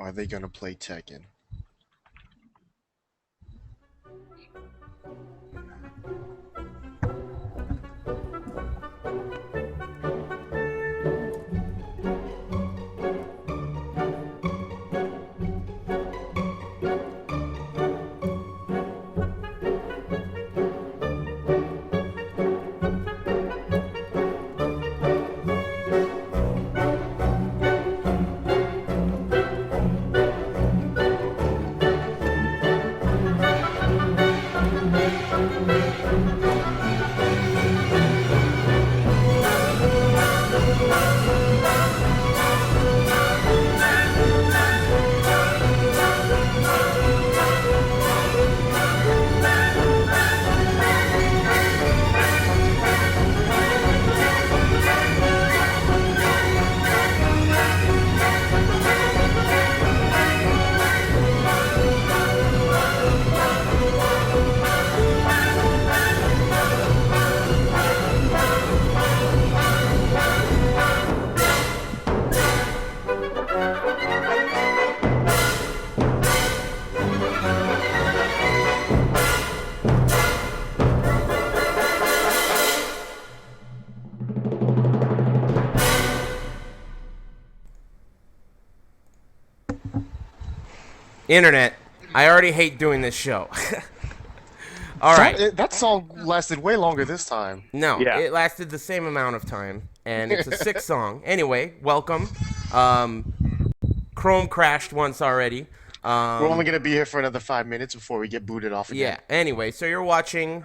are they gonna play Tekken? Internet, I already hate doing this show. All right. That song lasted way longer this time. No, Yeah. it lasted the same amount of time, and it's a sick song. Anyway, welcome. Chrome crashed once already. We're only gonna be here for another 5 minutes before we get booted off again. Yeah, anyway, so you're watching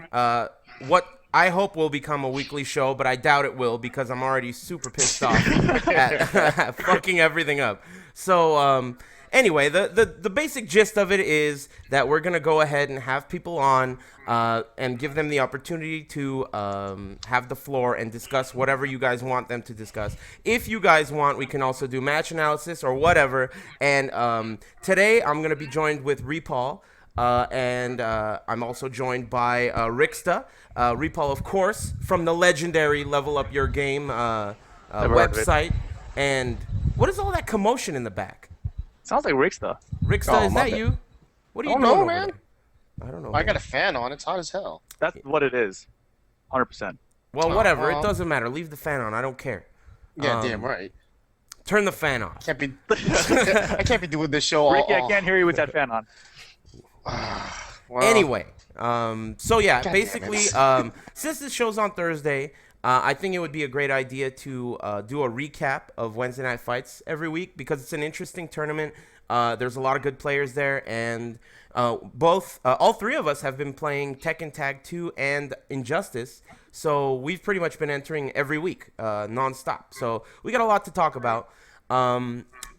what I hope will become a weekly show, but I doubt it will because I'm already super pissed off at fucking everything up. So, anyway, the basic gist of it is that we're going to go ahead and have people on and give them the opportunity to have the floor and discuss whatever you guys want them to discuss. If you guys want, we can also do match analysis or whatever. And today I'm going to be joined with Repaul. And I'm also joined by Rixta. Repaul, of course, from the legendary Level Up Your Game website. And what is all that commotion in the back? Sounds like Rixta. Rixta, Oh, is my that bad. you? What are you Oh, doing no, over man. there? I don't know. I man. got a fan on. It's hot as hell. That's what it is. 100%. Well, whatever. Uh-huh. It doesn't matter. Leave the fan on. I don't care. Yeah, damn right. Turn the fan off. Can't be. I can't be doing this show all. Ricky, I can't hear you with that fan on. Well, Anyway, so yeah, God basically, damn since this show's on Thursday, I think it would be a great idea to do a recap of Wednesday Night Fights every week because it's an interesting tournament. There's a lot of good players there, and all three of us have been playing Tekken Tag 2 and Injustice, so we've pretty much been entering every week, nonstop. So we got a lot to talk about.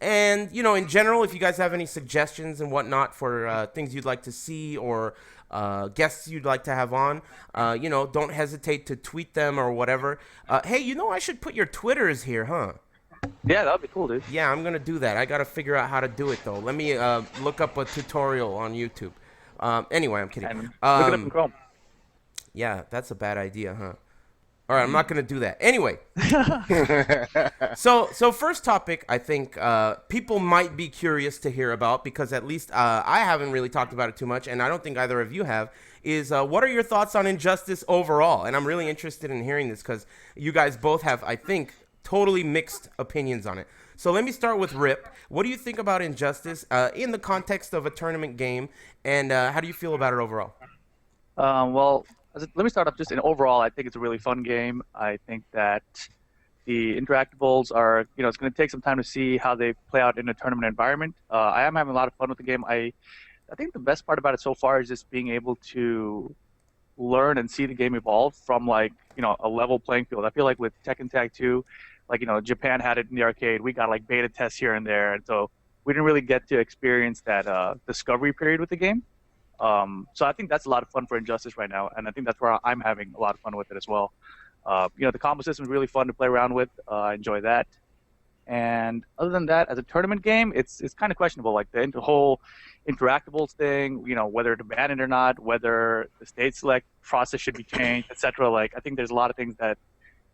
And, you know, in general, if you guys have any suggestions and whatnot for things you'd like to see or guests you'd like to have on, you know, don't hesitate to tweet them or whatever. Hey, you know, I should put your Twitters here, huh? Yeah, that'd be cool, dude. Yeah, I'm going to do that. I got to figure out how to do it, though. Let me look up a tutorial on YouTube. Anyway, I'm kidding. And look it up in Chrome. Yeah, that's a bad idea, huh? All right, I'm not going to do that. Anyway, so first topic, I think people might be curious to hear about because at least I haven't really talked about it too much, and I don't think either of you have, is what are your thoughts on Injustice overall? And I'm really interested in hearing this because you guys both have, I think, totally mixed opinions on it. So let me start with Rip. What do you think about Injustice in the context of a tournament game, and how do you feel about it overall? Well, let me start off just in overall. I think it's a really fun game. I think that the interactables are, you know, it's going to take some time to see how they play out in a tournament environment. I am having a lot of fun with the game. I think the best part about it so far is just being able to learn and see the game evolve from, like, you know, a level playing field. I feel like with Tekken Tag 2, like, you know, Japan had it in the arcade. We got like beta tests here and there, and so we didn't really get to experience that discovery period with the game. So I think that's a lot of fun for Injustice right now, and I think that's where I'm having a lot of fun with it as well. You know, the combo system is really fun to play around with. I enjoy that. And other than that, as a tournament game, it's kind of questionable. Like the whole interactables thing, you know, whether to ban it or not, whether the state select process should be changed, etc. Like, I think there's a lot of things that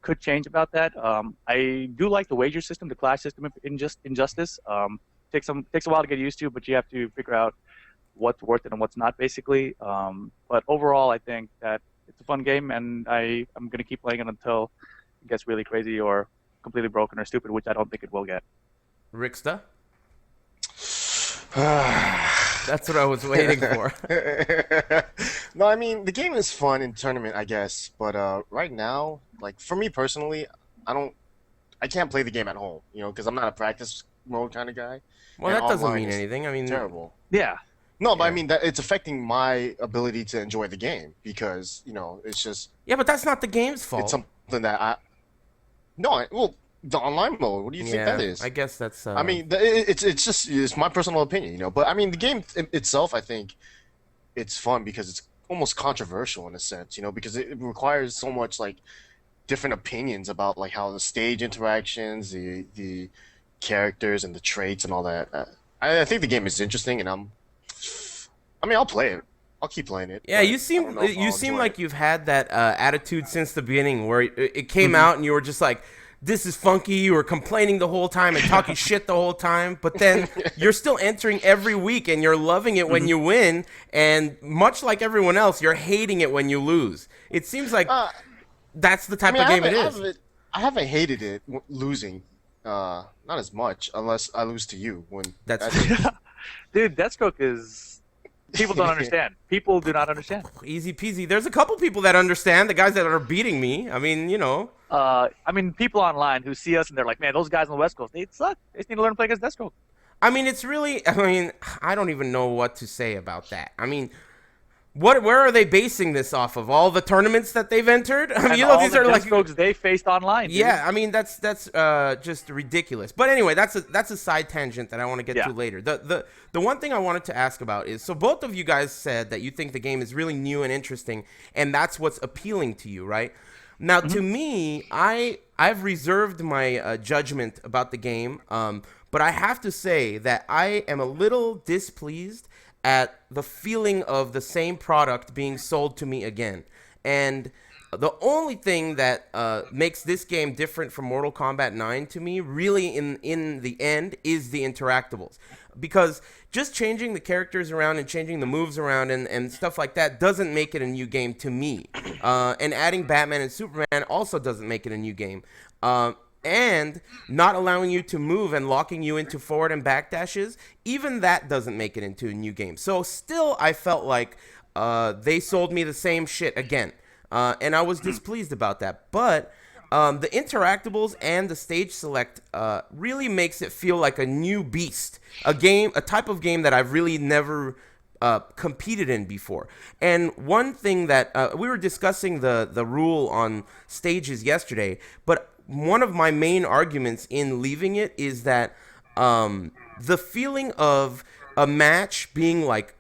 could change about that. I do like the wager system, the clash system in Injustice. takes a while to get used to, but you have to figure out what's worth it and what's not, basically. But overall, I think that it's a fun game, and I'm going to keep playing it until it gets really crazy or completely broken or stupid, which I don't think it will get. Rixta? That's what I was waiting for. No, I mean the game is fun in tournament, I guess, but right now, like for me personally, I can't play the game at home, because I'm not a practice mode kind of guy. Well, And that doesn't online mean is anything. I mean, terrible. Yeah. No, but I Yeah. mean that it's affecting my ability to enjoy the game because it's just yeah, but that's not the game's fault. it's something that well, the online mode. What do you think yeah, that is? I guess that's. I mean, it's my personal opinion, But I mean, the game itself, I think it's fun because it's almost controversial in a sense, because it requires so much like different opinions about like how the stage interactions, the characters and the traits and all that. I think the game is interesting, and I'll play it. I'll keep playing it. Yeah, but you I don't know if I'll seem enjoy like it. you've had that attitude since the beginning, where it came Mm-hmm. out and you were just like, "This is funky." You were complaining the whole time and talking shit the whole time, but then you're still entering every week and you're loving it Mm-hmm. when you win, and much like everyone else, you're hating it when you lose. It seems like that's the type of game it is. I haven't hated it losing. Not as much unless I lose to you when That's Dude, Deathstroke is... People don't understand. People do not understand. easy peasy. There's a couple people that understand, the guys that are beating me. I mean, People online who see us and they're like, man, those guys on the West Coast, they suck. They just need to learn to play against Deathstroke. I don't even know what to say about that. I mean, where are they basing this off of? All the tournaments that they've entered? I mean, And all these the are like Deathstrokes they faced online. Dude. yeah, I mean that's just ridiculous. But anyway, that's a side tangent that I want to get to later. The one thing I wanted to ask about is, so both of you guys said that you think the game is really new and interesting, and that's what's appealing to you, right? Now, to me, I've reserved my judgment about the game, but I have to say that I am a little displeased at the feeling of the same product being sold to me again. And the only thing that makes this game different from Mortal Kombat 9 to me, really in the end, is the interactables. Because just changing the characters around and changing the moves around and stuff like that doesn't make it a new game to me. And adding Batman and Superman also doesn't make it a new game. And not allowing you to move and locking you into forward and back dashes, even that doesn't make it into a new game. So still, I felt like they sold me the same shit again. And I was displeased about that. But the interactables and the stage select really makes it feel like a new beast. A type of game that I've really never competed in before. And one thing that we were discussing the rule on stages yesterday, but one of my main arguments in leaving it is that the feeling of a match being like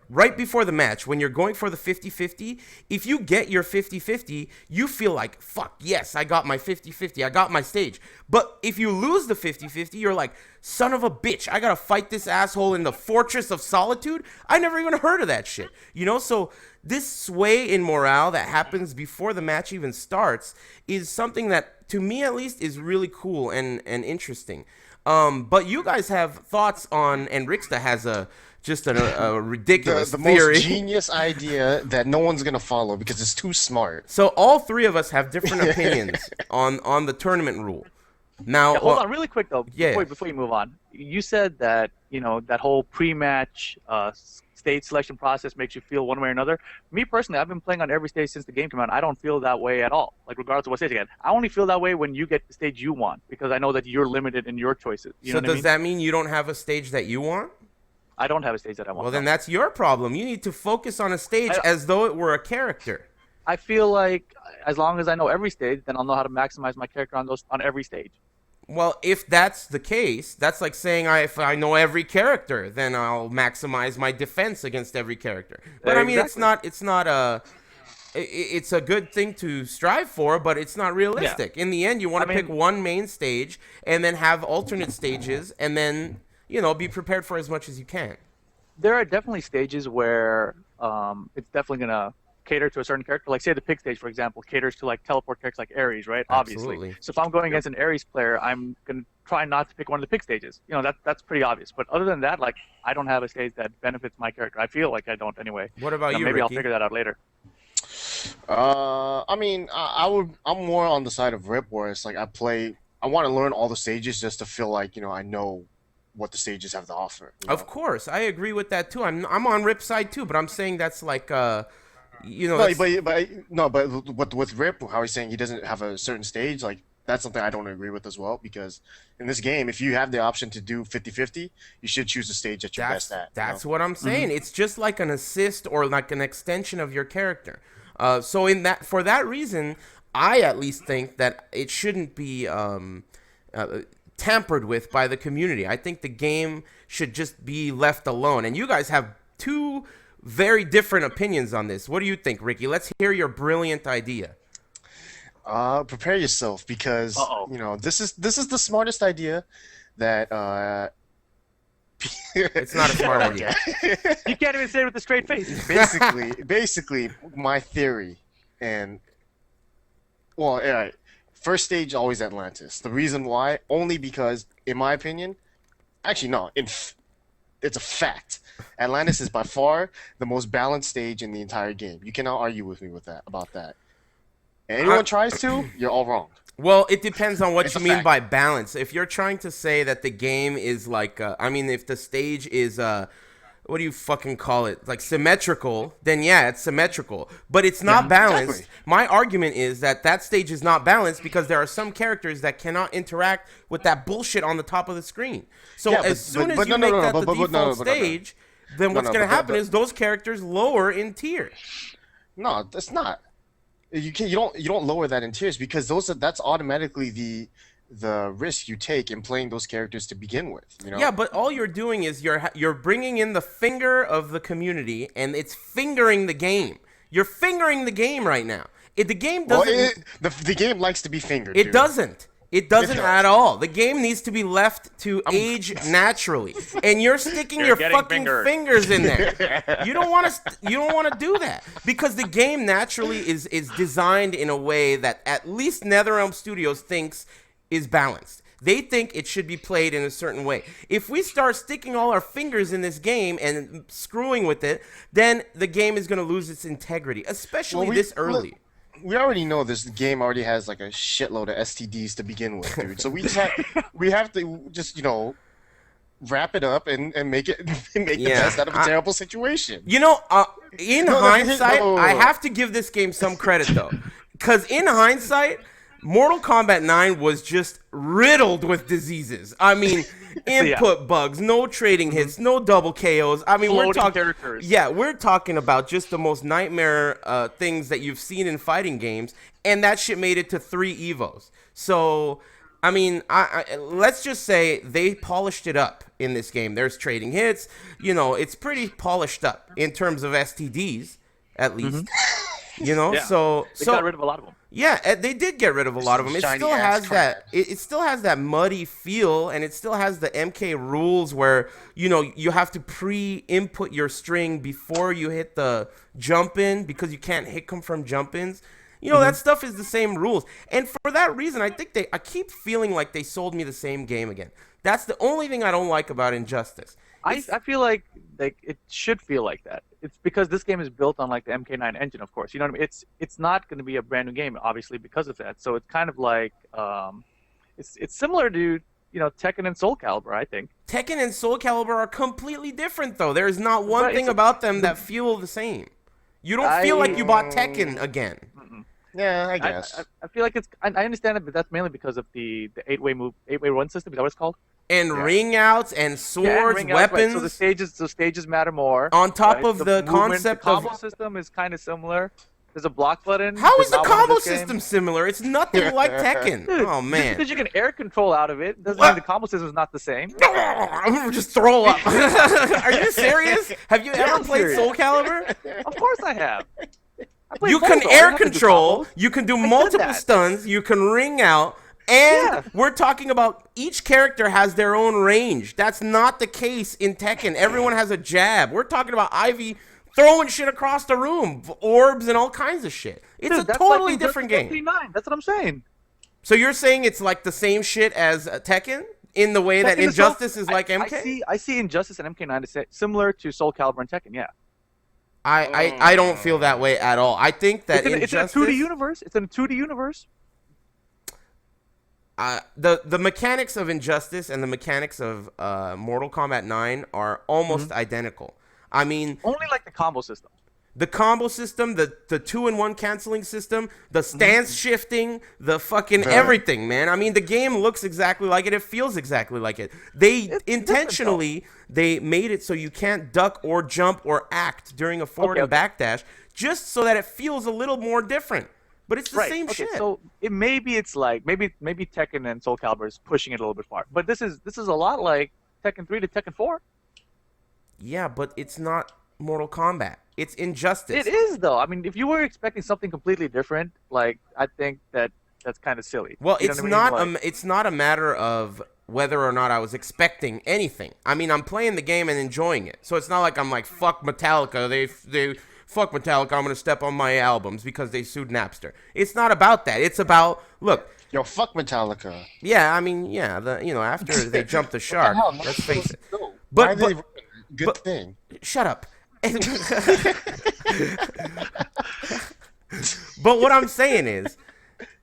right before the match, when you're going for the 50-50, if you get your 50-50, you feel like, fuck, yes, I got my 50-50, I got my stage. But if you lose the 50-50, you're like, son of a bitch, I gotta fight this asshole in the Fortress of Solitude? I never even heard of that shit. So this sway in morale that happens before the match even starts is something that, to me at least, is really cool and interesting. But you guys have thoughts on, and Rixta has a ridiculous the theory. most genius idea that no one's gonna follow because it's too smart. So all three of us have different opinions on the tournament rule. Now, Hold on, really quick though. Yeah. Before you move on, you said that that whole pre-match stage selection process makes you feel one way or another. Me personally, I've been playing on every stage since the game came out. I don't feel that way at all. Like regardless of what stage again, I only feel that way when you get the stage you want because I know that you're limited in your choices. You know so what I does mean? that mean you don't have a stage that you want? I don't have a stage that I want. Well, then that's your problem. You need to focus on a stage as though it were a character. I feel like as long as I know every stage, then I'll know how to maximize my character on every stage. Well, if that's the case, that's like saying if I know every character, then I'll maximize my defense against every character. But I mean, Exactly. it's a good thing to strive for, but it's not realistic. In the end, you want to pick one main stage and then have alternate stages and then, be prepared for as much as you can. There are definitely stages where it's definitely going to cater to a certain character. Like say the pig stage, for example, caters to like teleport characters like Ares, right? Absolutely. Obviously. So if I'm going against an Ares player, I'm going to try not to pick one of the pick stages. That's pretty obvious. But other than that, like, I don't have a stage that benefits my character. I feel like I don't anyway. What about you, Maybe Ricky? I'll figure that out later. I mean, I'm more on the side of Rip, where it's like I want to learn all the stages just to feel like I know what the stages have to offer. Of course, I agree with that too. I'm on Rip's side too, but I'm saying that's like No, but with Rip, how he's saying he doesn't have a certain stage, like that's something I don't agree with as well. Because in this game, if you have the option to do 50-50, you should choose the stage that you're best at. That's what I'm saying. It's just like an assist or like an extension of your character. So for that reason, I at least think that it shouldn't be tampered with by the community. I think the game should just be left alone. And you guys have two very different opinions on this. What do you think, Ricky? Let's hear your brilliant idea. Prepare yourself, because this is the smartest idea that It's not a smart idea. You can't even say it with a straight face. basically my theory, and well, all right, first stage always Atlantis. The reason why, only because in my opinion, actually no, it's a fact. Atlantis is by far the most balanced stage in the entire game. You cannot argue with me about that. And anyone tries to, you're all wrong. Well, it depends on what It's you a mean fact. by balance. If you're trying to say that the game is like, if the stage is, what do you fucking call it? Like symmetrical, then yeah, it's symmetrical. But it's not balanced. exactly. My argument is that stage is not balanced because there are some characters that cannot interact with that bullshit on the top of the screen. So Yeah, as soon as you no, make no, that no, the but no, default but no. stage, then what's no, going to but- happen but- is those characters lower in tier. No, that's not. You don't lower that in tiers, because that's automatically the risk you take in playing those characters to begin with. Yeah, but all you're doing is you're bringing in the finger of the community, and it's fingering the game. You're fingering the game right now. The game Well, doesn't. the game likes to be fingered. It dude. doesn't. It doesn't does. at all. The game needs to be left to age naturally, and you're sticking your getting fucking fingered. fingers in there. You don't want to. You don't want to do that, because the game naturally is designed in a way that at least NetherRealm Studios thinks is balanced. They think it should be played in a certain way. If we start sticking all our fingers in this game and screwing with it, then the game is going to lose its integrity, especially this early. We already know this game already has like a shitload of STDs to begin with, dude. So we have to just wrap it up and make it make the best out of a terrible situation. In hindsight, no. I have to give this game some credit though, because in hindsight, Mortal Kombat 9 was just riddled with diseases. I mean, input bugs, no trading hits, no double KOs. I mean, we're Floating talking characters. Yeah, we're talking about just the most nightmare things that you've seen in fighting games, and that shit made it to 3 Evos. So, I mean, let's just say they polished it up in this game. There's trading hits. It's pretty polished up in terms of STDs, at least. Yeah. So They got rid of a lot of them. yeah, they did get rid of a lot of them. It Shiny still ass has crap. that. It still has that muddy feel, and it still has the MK rules where you have to pre-input your string before you hit the jump in, because you can't hit them from jump ins. That stuff is the same rules, and for that reason, I think I keep feeling like they sold me the same game again. That's the only thing I don't like about Injustice. I feel like it should feel like that. It's because this game is built on like the MK9 engine, of course. You know what I mean? It's not going to be a brand new game, obviously, because of that. So it's kind of like it's similar to Tekken and Soul Calibur, I think. Tekken and Soul Calibur are completely different, though. There is not one Right, thing it's- about them that feel the same. You don't feel like you bought Tekken again. Yeah, I guess. I feel like I understand it, but that's mainly because of the 8-way run system. Is that what it's called? And ring outs and swords, Yeah, and ring outs, right. weapons. So the stages matter more. On top right? of the concept the of- combo system is kind of similar. There's a block button. How There's is the not one in combo this game. system similar? It's nothing like Tekken. Dude, Oh just man. because you can air control out of it doesn't What? mean the combo system is not the same. I'm gonna just throw up. Are you serious? Have you ever I'm played serious. Soul Calibur? Of course I have. I played You both, can though. I air have to do control, combos. you can do said multiple that. stuns, you can ring out, and Yeah. we're talking about each character has their own range. That's not the case in Tekken. Everyone has a jab. We're talking about Ivy throwing shit across the room, orbs and all kinds of shit. It's Dude, a that's totally like different Injustice game. 9. That's what I'm saying. So you're saying it's like the same shit as Tekken? In the way that Tekken is so, Injustice is like MK? I see Injustice and MK9 is similar to Soul Calibur and Tekken. Yeah, I don't feel that way at all. I think that it's in a 2D universe. It's in a 2D universe. The mechanics of Injustice and the mechanics of Mortal Kombat 9 are almost identical. I mean, only like the combo system. The combo system, the 2-in-1 canceling system, the stance shifting, the fucking everything, man. I mean, the game looks exactly like it. It feels exactly like it. They intentionally they made it so you can't duck or jump or act during a forward and back dash, just so that it feels a little more different. But it's the same shit. So it's like maybe Tekken and Soul Calibur is pushing it a little bit far. But this is a lot like Tekken 3 to Tekken 4. Yeah, but it's not Mortal Kombat. It's Injustice. It is, though. I mean, if you were expecting something completely different, like, I think that's kind of silly. Well, it's not a matter of whether or not I was expecting anything. I mean, I'm playing the game and enjoying it. So it's not like I'm like, fuck Metallica. They fuck Metallica. I'm going to step on my albums because they sued Napster. It's not about that. It's about, look. Yo, fuck Metallica. Yeah, I mean, yeah, after they jumped the shark, let's face it. But good thing. Shut up. But what I'm saying is,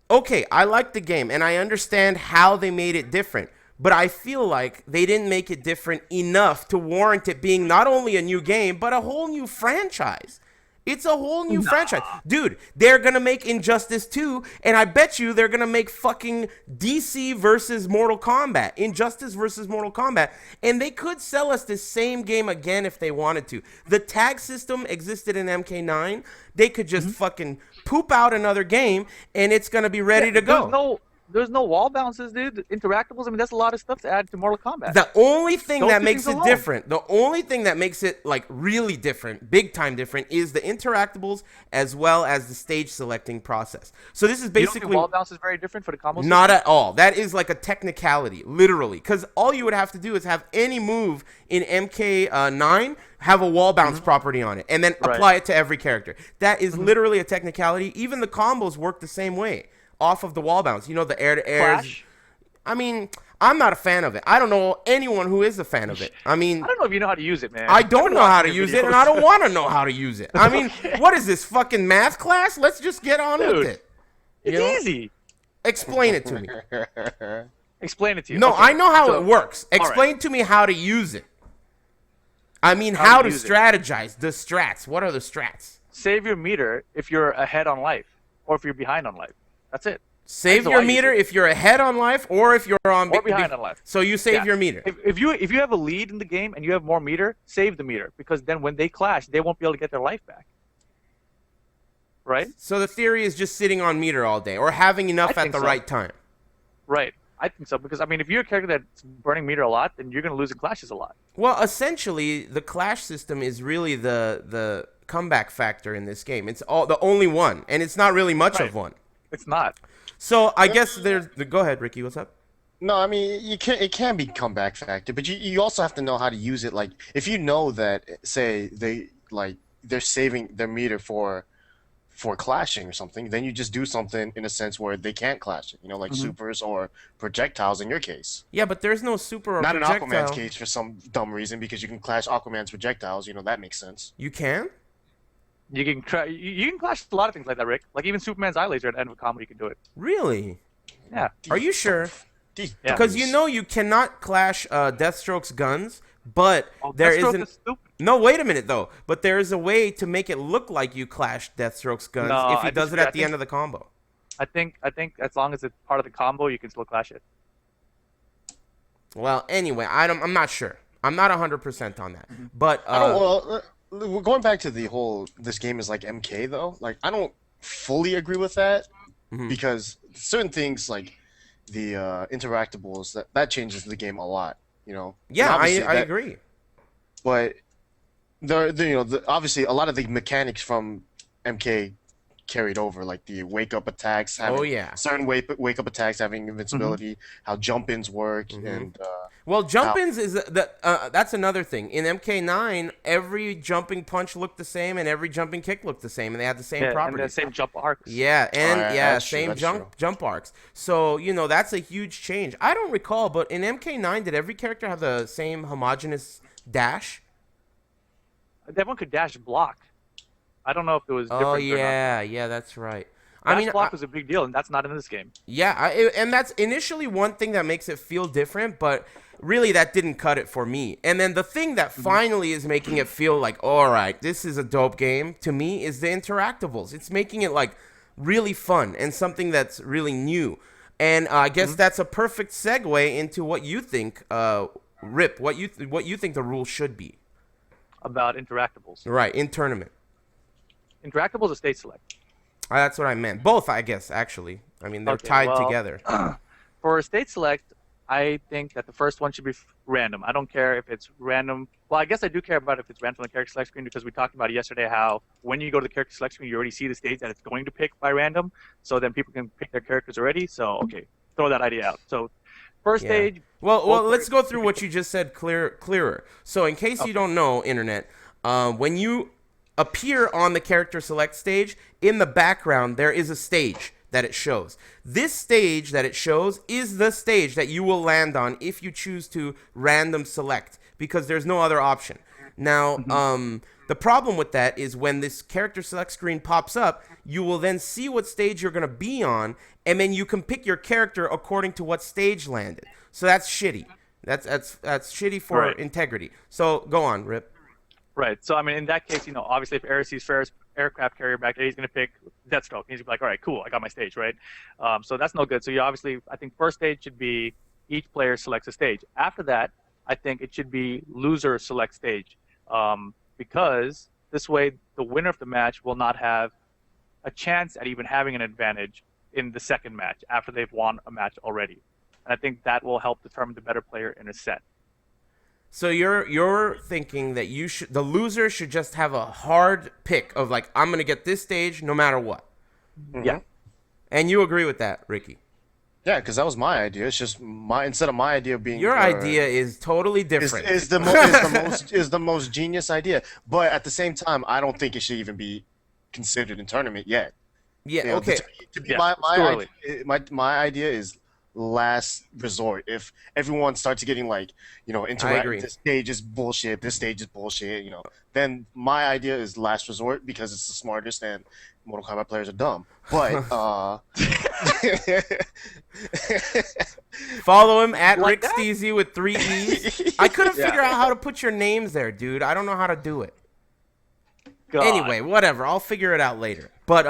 okay, I like the game and I understand how they made it different, but I feel like they didn't make it different enough to warrant it being not only a new game, but a whole new franchise. It's a whole new franchise. Dude, they're going to make Injustice 2, and I bet you they're going to make fucking DC versus Mortal Kombat. Injustice versus Mortal Kombat. And they could sell us the same game again if they wanted to. The tag system existed in MK9. They could just fucking poop out another game, and it's going to be ready to go. There's no wall bounces, dude. Interactables, I mean, that's a lot of stuff to add to Mortal Kombat. The only thing that makes it different, the only thing that makes it, like, really different, big time different, is the interactables as well as the stage selecting process. So this is basically... You don't think wall bounce is very different for the combo system? Not at all. That is like a technicality, literally. Because all you would have to do is have any move in MK9 have a wall bounce property on it, and then apply it to every character. That is literally a technicality. Even the combos work the same way. Off of the wall bounce, the air-to-air. I mean, I'm not a fan of it. I don't know anyone who is a fan of it. I mean, I don't know if you know how to use it, man. I don't know how to use it, and I don't want to know how to use it. I mean, what is this, fucking math class? Let's just get on with it. It's easy. Explain it to me. Explain it to you. No, I know how it works. Explain to me how to use it. I mean, how to strategize. The strats. What are the strats? Save your meter if you're ahead on life, or if you're behind on life. That's it. Save your meter if you're ahead on life or if you're behind on life. So you save your meter. If you have a lead in the game and you have more meter, save the meter, because then when they clash, they won't be able to get their life back. Right? So the theory is just sitting on meter all day or having enough at the right time. Right. I think so, because I mean, if you're a character that's burning meter a lot, then you're going to lose in clashes a lot. Well, essentially, the clash system is really the comeback factor in this game. It's the only one, and it's not really much of one. It's not. So I guess there's. Go ahead, Ricky. What's up? No, I mean it can be comeback factor, but you also have to know how to use it. Like if you know that, say they're saving their meter for clashing or something, then you just do something in a sense where they can't clash it. Like supers or projectiles in your case. Yeah, but there's no super or not projectile. in Aquaman's case for some dumb reason, because you can clash Aquaman's projectiles. That makes sense. You can. You can clash a lot of things like that, Rick. Like even Superman's eye laser at the end of a combo, you can do it. Really? Yeah. Are you sure? Because Yeah. you cannot clash Deathstroke's guns, but there Deathstroke isn't. is stupid. No, wait a minute though. But there is a way to make it look like you clashed Deathstroke's guns if he does it at the end of the combo. I think as long as it's part of the combo, you can still clash it. Well, anyway, I'm not sure. I'm not 100% on that. But going back to the whole this game is like MK though, like I don't fully agree with that, because certain things like the interactables that changes the game a lot, Yeah, I agree. But obviously a lot of the mechanics from MK carried over, like the wake up attacks having certain wake up attacks having invincibility, how jump ins work, and Well, jump-ins is that's another thing. In MK9, every jumping punch looked the same and every jumping kick looked the same, and they had the same properties. And the same jump arcs. Yeah, and that's true, same that's true. jump arcs. So that's a huge change. I don't recall, but in MK9, did every character have the same homogeneous dash? Everyone could dash block. I don't know if it was different. Oh or yeah, yeah, that's right. not. I mean, block was a big deal, and that's not in this game. yeah, and that's initially one thing that makes it feel different, but really that didn't cut it for me. And then the thing that finally is making it feel like, all right, this is a dope game to me is the interactables. It's making it like really fun and something that's really new. And I guess that's a perfect segue into what you think, Rip. What you think the rules should be. About interactables. Right, in tournament. Interactables or state select? That's what I meant. Both, I guess, actually. I mean, they're tied together. For state select, I think that the first one should be random. I don't care if it's random. Well, I guess I do care about if it's random on the character select screen because we talked about it yesterday how when you go to the character select screen, you already see the stage that it's going to pick by random. So then people can pick their characters already. So, okay, throw that idea out. So first stage. Well, let's go through what you just said clearer. So in case you don't know, Internet, when you appear on the character select stage, in the background there is a stage that it shows. This stage that it shows is the stage that you will land on if you choose to random select, because there's no other option. Now, the problem with that is when this character select screen pops up, you will then see what stage you're going to be on, and then you can pick your character according to what stage landed. So that's shitty. That's shitty for integrity. So go on, Rip. Right. So, I mean, in that case, obviously if Ares sees Ferris aircraft carrier back there, he's going to pick Deathstroke. He's going to be like, all right, cool, I got my stage, right? So that's no good. So you obviously, I think first stage should be each player selects a stage. After that, I think it should be loser select stage, because this way the winner of the match will not have a chance at even having an advantage in the second match after they've won a match already. And I think that will help determine the better player in a set. So you're thinking that the loser should just have a hard pick of like, I'm gonna get this stage no matter what. Yeah. And you agree with that, Ricky? Yeah, because that was my idea. It's just instead of my idea being your idea is totally different. Is the most genius idea, but at the same time, I don't think it should even be considered in tournament yet. Yeah. Okay. My idea is last resort. If everyone starts getting like, interact, this stage is bullshit, this stage is bullshit, then my idea is last resort because it's the smartest and Mortal Kombat players are dumb. But follow him at Rick Steezy with 3 E's. I couldn't figure out how to put your names there, dude. I don't know how to do it. God. Anyway, whatever. I'll figure it out later. But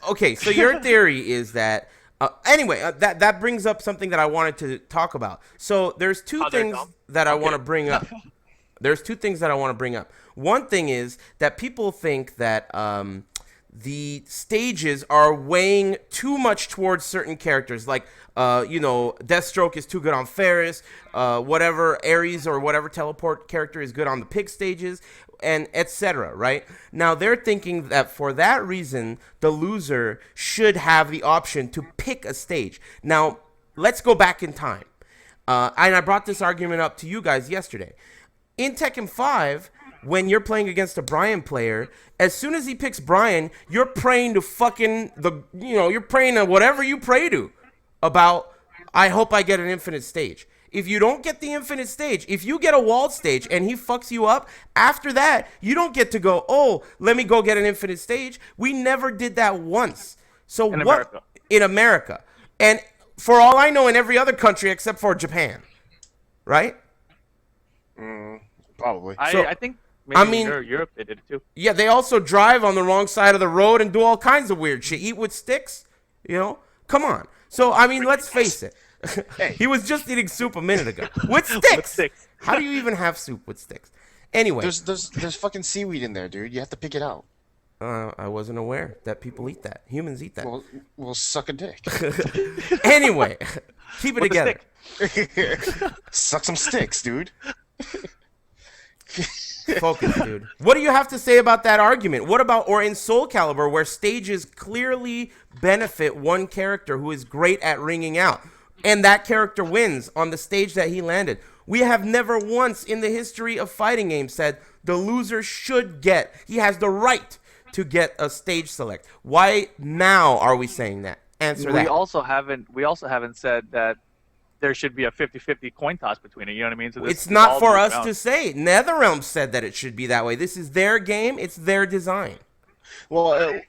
okay, so your theory is that that brings up something that I wanted to talk about. So there's two things that I want to bring up. There's two things that I want to bring up. One thing is that people think that the stages are weighing too much towards certain characters, like Deathstroke is too good on Ferris, whatever Ares or whatever teleport character is good on the pig stages, and etc. Right now, they're thinking that for that reason, the loser should have the option to pick a stage. Now, let's go back in time, and I brought this argument up to you guys yesterday. In Tekken 5, when you're playing against a Brian player, as soon as he picks Brian, you're praying to you're praying to whatever you pray to about, I hope I get an infinite stage. If you don't get the infinite stage, if you get a walled stage and he fucks you up, after that, you don't get to go, oh, let me go get an infinite stage. We never did that once. So in America. And for all I know, in every other country except for Japan. Right? Probably. I think maybe in Europe they did it too. Yeah, they also drive on the wrong side of the road and do all kinds of weird shit. Eat with sticks, Come on. So, I mean, let's face it. Hey. He was just eating soup a minute ago. With sticks! How do you even have soup with sticks? Anyway. There's fucking seaweed in there, dude. You have to pick it out. I wasn't aware that people eat that. Humans eat that. Well, suck a dick. Anyway, keep it together. Suck some sticks, dude. Focus, dude. What do you have to say about that argument? What about, or in Soul Calibur, where stages clearly benefit one character who is great at ringing out? and that character wins on the stage that he landed. We have never once in the history of fighting games said the loser should get, he has the right to get a stage select. Why now are we saying that? Answer that. We also haven't said that there should be a 50-50 coin toss between it. You know what I mean? So It's not for us to say. NetherRealm said that it should be that way. This is their game. It's their design. Well,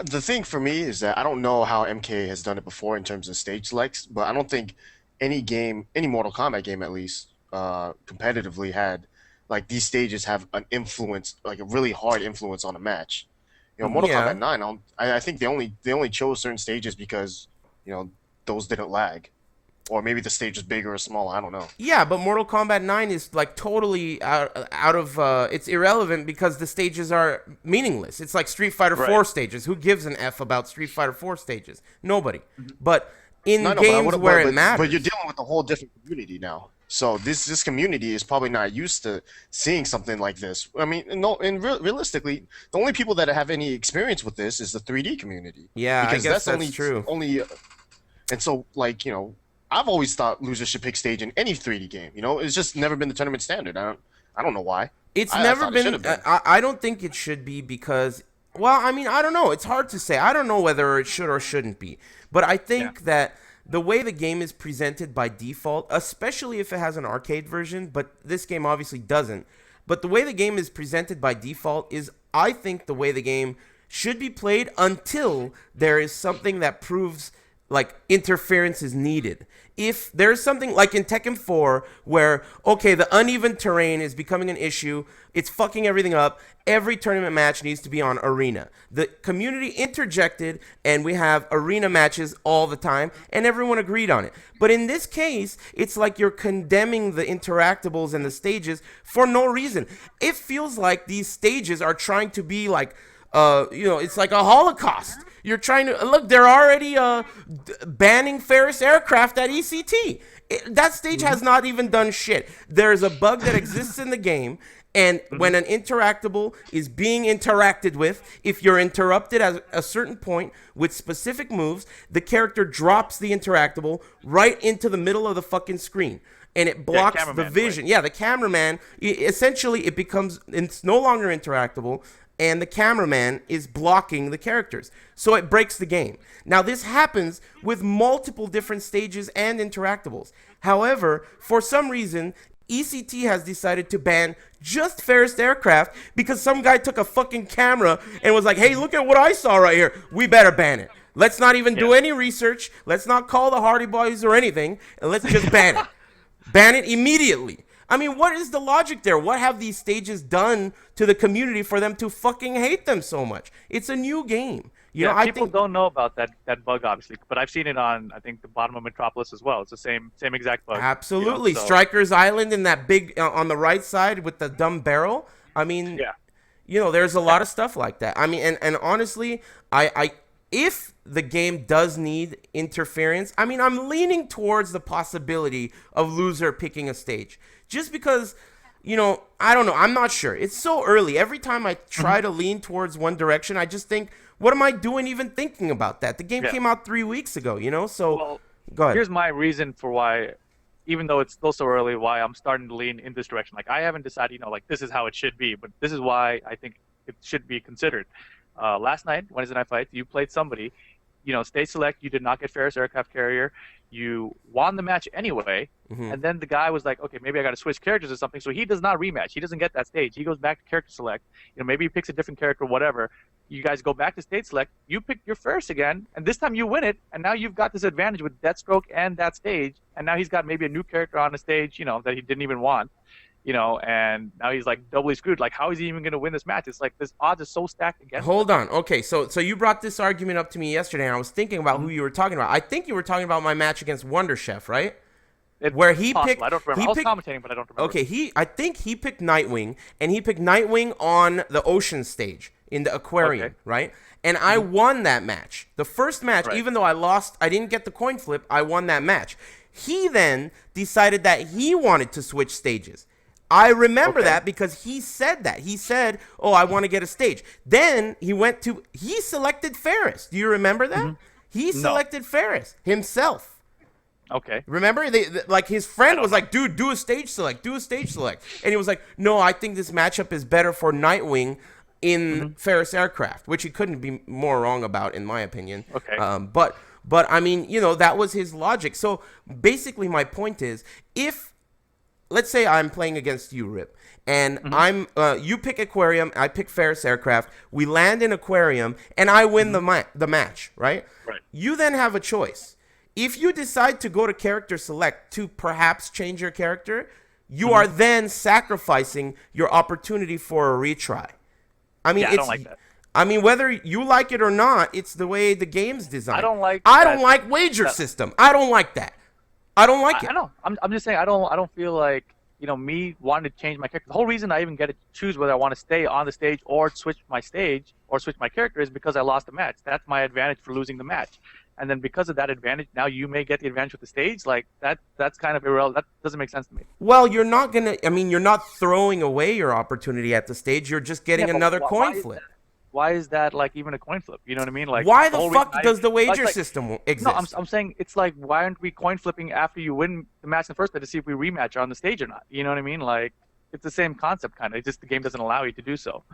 the thing for me is that I don't know how MK has done it before in terms of stage selects, but I don't think any game, any Mortal Kombat game at least, competitively had like these stages have an influence, like a really hard influence on a match. You know, Mortal Kombat 9, I think they only chose certain stages because those didn't lag. Or maybe the stage is bigger or smaller. I don't know. Yeah, but Mortal Kombat 9 is like totally out of it's irrelevant because the stages are meaningless. It's like Street Fighter 4 stages. Who gives an F about Street Fighter 4 stages? Nobody. But in games where it matters. But you're dealing with a whole different community now. So this community is probably not used to seeing something like this. I mean, realistically, the only people that have any experience with this is the 3D community. Yeah, because I guess that's true. And so, like, I've always thought losers should pick stage in any 3D game. It's just never been the tournament standard. I don't know why. It's never been. I don't think it should be because, well, I mean, I don't know. It's hard to say. I don't know whether it should or shouldn't be. But I think that the way the game is presented by default, especially if it has an arcade version, but this game obviously doesn't. But the way the game is presented by default is, I think, the way the game should be played until there is something that proves like interference is needed. If there's something like in Tekken 4 where, okay, the uneven terrain is becoming an issue, it's fucking everything up, every tournament match needs to be on arena. The community interjected and we have arena matches all the time and everyone agreed on it. But in this case, it's like you're condemning the interactables and the stages for no reason. It feels like these stages are trying to be like, it's like a Holocaust. You're trying to look. They're already banning Ferris aircraft at ECT. That stage has not even done shit. There's a bug that exists in the game, and when an interactable is being interacted with, if you're interrupted at a certain point with specific moves, the character drops the interactable right into the middle of the fucking screen. And it blocks the vision. Right? Yeah, the cameraman. Essentially, it's no longer interactable. And the cameraman is blocking the characters. So it breaks the game. Now, this happens with multiple different stages and interactables. However, for some reason, ECT has decided to ban just Ferris aircraft because some guy took a fucking camera and was like, hey, look at what I saw right here. We better ban it. Let's not even do any research. Let's not call the Hardy Boys or anything. And let's just ban it. Ban it immediately. I mean, what is the logic there? What have these stages done to the community for them to fucking hate them so much? It's a new game. People don't know about that bug, obviously, but I've seen it on, I think, the bottom of Metropolis as well. It's the same exact bug. Absolutely. Strikers Island in that big, on the right side with the dumb barrel. I mean, there's a lot of stuff like that. I mean, and honestly, if the game does need interference, I mean, I'm leaning towards the possibility of loser picking a stage. Just because, I don't know. I'm not sure. It's so early. Every time I try to lean towards one direction, I just think, what am I doing even thinking about that? The game came out 3 weeks ago, So, go ahead. Here's my reason for why, even though it's still so early, why I'm starting to lean in this direction. Like, I haven't decided, this is how it should be, but this is why I think it should be considered. Last night, Wednesday Night Fight, you played somebody, stage select, you did not get Ferris aircraft carrier, you won the match anyway, and then the guy was like, okay, maybe I got to switch characters or something, so he does not rematch. He doesn't get that stage. He goes back to character select. Maybe he picks a different character, whatever. You guys go back to stage select. You pick your first again, and this time you win it, and now you've got this advantage with Deathstroke and that stage, and now he's got maybe a new character on the stage, that he didn't even want. And now he's like doubly screwed. Like, how is he even going to win this match? It's like this odds is so stacked against him. Hold on. Okay, so you brought this argument up to me yesterday, and I was thinking about who you were talking about. I think you were talking about my match against Wonder Chef, right? Where he picked. I don't remember. I was commentating, but I don't remember. Okay, I think he picked Nightwing, and he picked Nightwing on the ocean stage in the aquarium, right? And I won that match. The first match, even though I lost, I didn't get the coin flip, I won that match. He then decided that he wanted to switch stages. I remember that because he said that. He said, oh, I want to get a stage. Then he selected Ferris. Do you remember that? He selected Ferris himself. Okay. Remember, like his friend was like, "Dude, do a stage select, do a stage select," and he was like, "No, I think this matchup is better for Nightwing in Hmm. Ferris Aircraft," which he couldn't be more wrong about, in my opinion. Okay. But I mean, that was his logic. So basically, my point is, if let's say I'm playing against you, Rip, and you pick Aquarium, I pick Ferris Aircraft. We land in Aquarium, and I win the match, right? Right. You then have a choice. If you decide to go to character select to perhaps change your character, you are then sacrificing your opportunity for a retry. I mean, Yeah, I don't like that. I mean, whether you like it or not, it's the way the game's designed. I don't like I that- don't like wager system. I don't like that. I don't like it. I know. I'm just saying I don't feel like me wanting to change my character. The whole reason I even get to choose whether I want to stay on the stage or switch my stage or switch my character is because I lost the match. That's my advantage for losing the match. And then because of that advantage, now you may get the advantage with the stage. Like that's kind of irrelevant. That doesn't make sense to me. Well, you're not gonna. I mean, you're not throwing away your opportunity at the stage. You're just getting Yeah, but another why coin is flip. that? Why is that like even a coin flip? You know what I mean? Like Why the whole fuck reason does the wager like, system exist? No, I'm saying it's like why aren't we coin flipping after you win the match in the first place to see if we rematch on the stage or not? You know what I mean? Like it's the same concept kind of. It's just the game doesn't allow you to do so.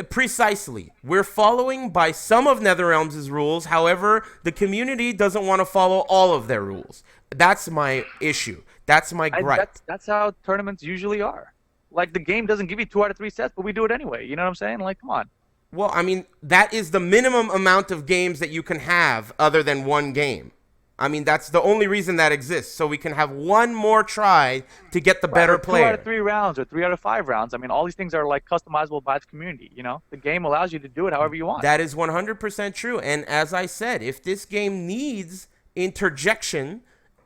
Precisely. We're following by some of NetherRealms' rules. However, the community doesn't want to follow all of their rules. That's my issue. That's my gripe. That's how tournaments usually are. Like the game doesn't give you 2 out of 3 sets, but we do it anyway. You know what I'm saying? Like, come on. Well, I mean, that is the minimum amount of games that you can have other than one game. I mean, that's the only reason that exists, so we can have one more try to get the better Or player. 2 out of 3 rounds or 3 out of 5 rounds. I mean, all these things are like customizable by the community. The game allows you to do it however you want. That is 100% true. And as I said, if this game needs interjection,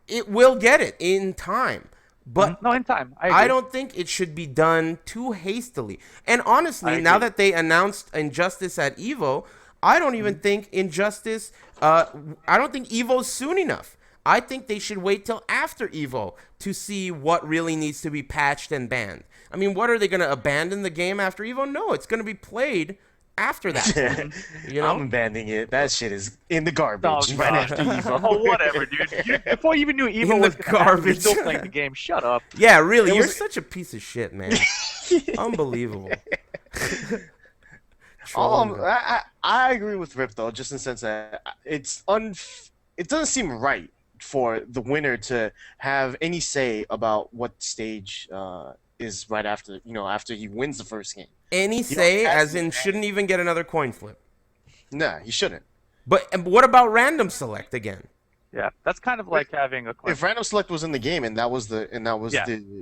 it will get it in time. But no, in time. I agree. I don't think it should be done too hastily. And honestly, now that they announced Injustice at EVO, I don't even think Injustice, I don't think EVO's soon enough. I think they should wait till after EVO to see what really needs to be patched and banned. I mean, what are they going to abandon the game after EVO? No, it's going to be played after that. I'm abandoning it. That shit is in the garbage. No, right after Evo. Oh, whatever, dude. Before you even knew Evo In was the gonna happen, you're garbage. still playing the game. Shut up. Yeah, really, you're such a piece of shit, man. Unbelievable. I agree with Rip though, just in the sense that it doesn't seem right for the winner to have any say about what stage is right after after he wins the first game. Any say, as in shouldn't even get another coin flip. Nah, he shouldn't. But what about random select again? Yeah, that's kind of like having a. If random select was in the game and that was the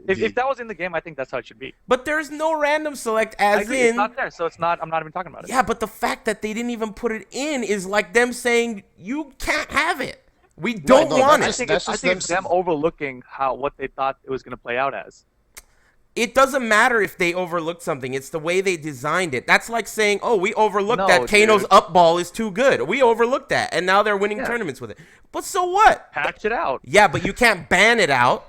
If that was in the game, I think that's how it should be. But there's no random select I as agree, in. it's not there, so it's not. I'm not even talking about it. Yeah, but the fact that they didn't even put it in is like them saying you can't have it. We don't want I it. think That's it's just them overlooking what they thought it was going to play out as. It doesn't matter if they overlooked something. It's the way they designed it. That's like saying, oh, we overlooked No, that Kano's dude. up ball is too good. We overlooked that, and now they're winning Yeah. tournaments with it. But so what? Patch it out. Yeah, but you can't ban it out.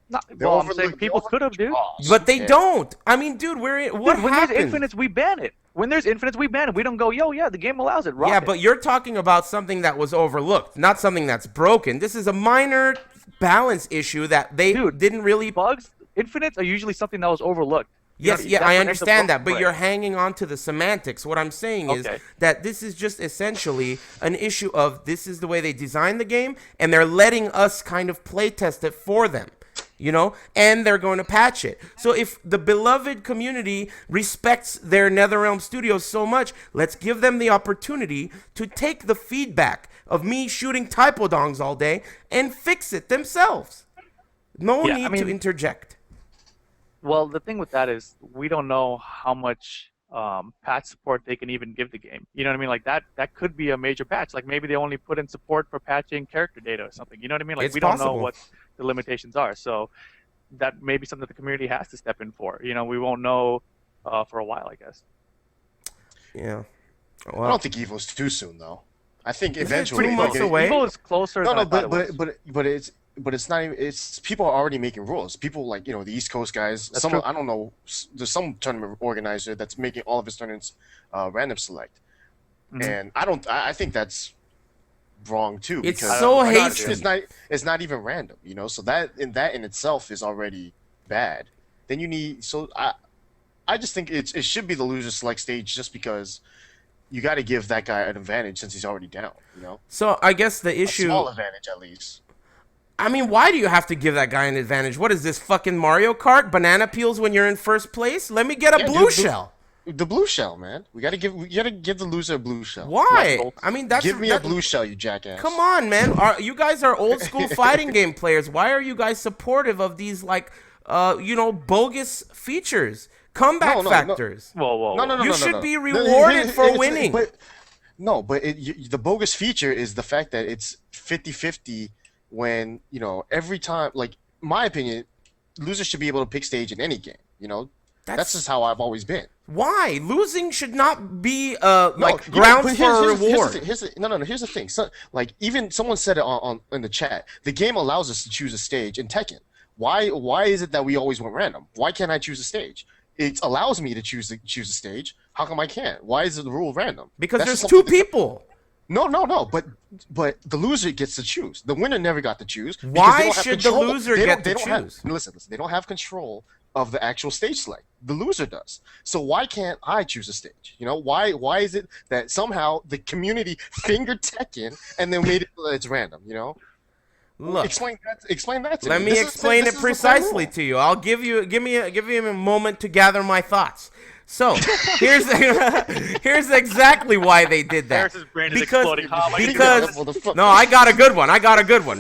No, well, I'm saying people could have, dude. But they don't. I mean, dude, what Dude, when there's happened? infinites, we ban it. When there's infinites, we ban it. We don't go, yo, yeah, the game allows it. Rock Yeah, it. but you're talking about something that was overlooked, not something that's broken. This is a minor balance issue that they Dude, didn't really. bugs, infinites are usually something that was overlooked. Yes, Yeah, yeah, I that's understand the that, but broken you're play. hanging on to the semantics. What I'm saying is Okay. that this is just essentially an issue of this is the way they designed the game, and they're letting us kind of play test it for them, and they're going to patch it. So if the beloved community respects their NetherRealm studios so much, let's give them the opportunity to take the feedback of me shooting typodongs all day and fix it themselves. No Yeah, need I mean- to interject. Well, the thing with that is we don't know how much patch support they can even give the game. You know what I mean? Like that could be a major patch. Like maybe they only put in support for patching character data or something. You know what I mean? Like It's we don't possible. know what the limitations are. So that may be something that the community has to step in for. We won't know for a while, I guess. Yeah. I Well, don't think Evo's too soon though. I think it eventually 2 months away? Evo is closer. No, than no, I thought it was. but it's not even. It's people are already making rules. People like the East Coast guys. That's true. I don't know. There's some tournament organizer that's making all of his tournaments random select, Mhm. and I don't. I think that's wrong too It's because so I don't hasty. it's not even random, you know. So that in itself is already bad. Then you need so I just think it should be the loser select stage just because you got to give that guy an advantage since he's already down, you know. So I guess the A issue. small advantage at least. I mean, why do you have to give that guy an advantage? What is this, fucking Mario Kart? Banana peels when you're in first place? Let me get a Yeah, blue dude, shell. The blue shell, man. We gotta give the loser a blue shell. Why? I mean, that's Give me that, a blue shell, you jackass. Come on, man. You guys are old school fighting game players. Why are you guys supportive of these like, bogus features, comeback No. factors? Whoa. No. You should be rewarded for winning. But the bogus feature is the fact that it's 50-50 when, you know, every time, like, my opinion, losers should be able to pick stage in any game, you know? That's just how I've always been. Why? Losing should not be No, grounds but for a reward. Here's the thing. So, like, even someone said it on in the chat. The game allows us to choose a stage in Tekken. Why is it that we always went random? Why can't I choose a stage? It allows me to choose a stage. How come I can't? Why is the rule random? Because That's there's just two something- people. No. But the loser gets to choose. The winner never got to choose. because Why they don't have should the control. loser They get don't- to they don't choose? Listen. They don't have control of the actual stage select. The loser does. So why can't I choose a stage? You know, why is it that somehow the community fingered Tekken and then made it so that it's random? You know, Look. explain that to Let me. me This is- explain this it is the precisely rule. to you. I'll give you a moment to gather my thoughts. So here's here's exactly why they did that. Harris's brain is exploding. How am I gonna do Because this? no, I got a good one.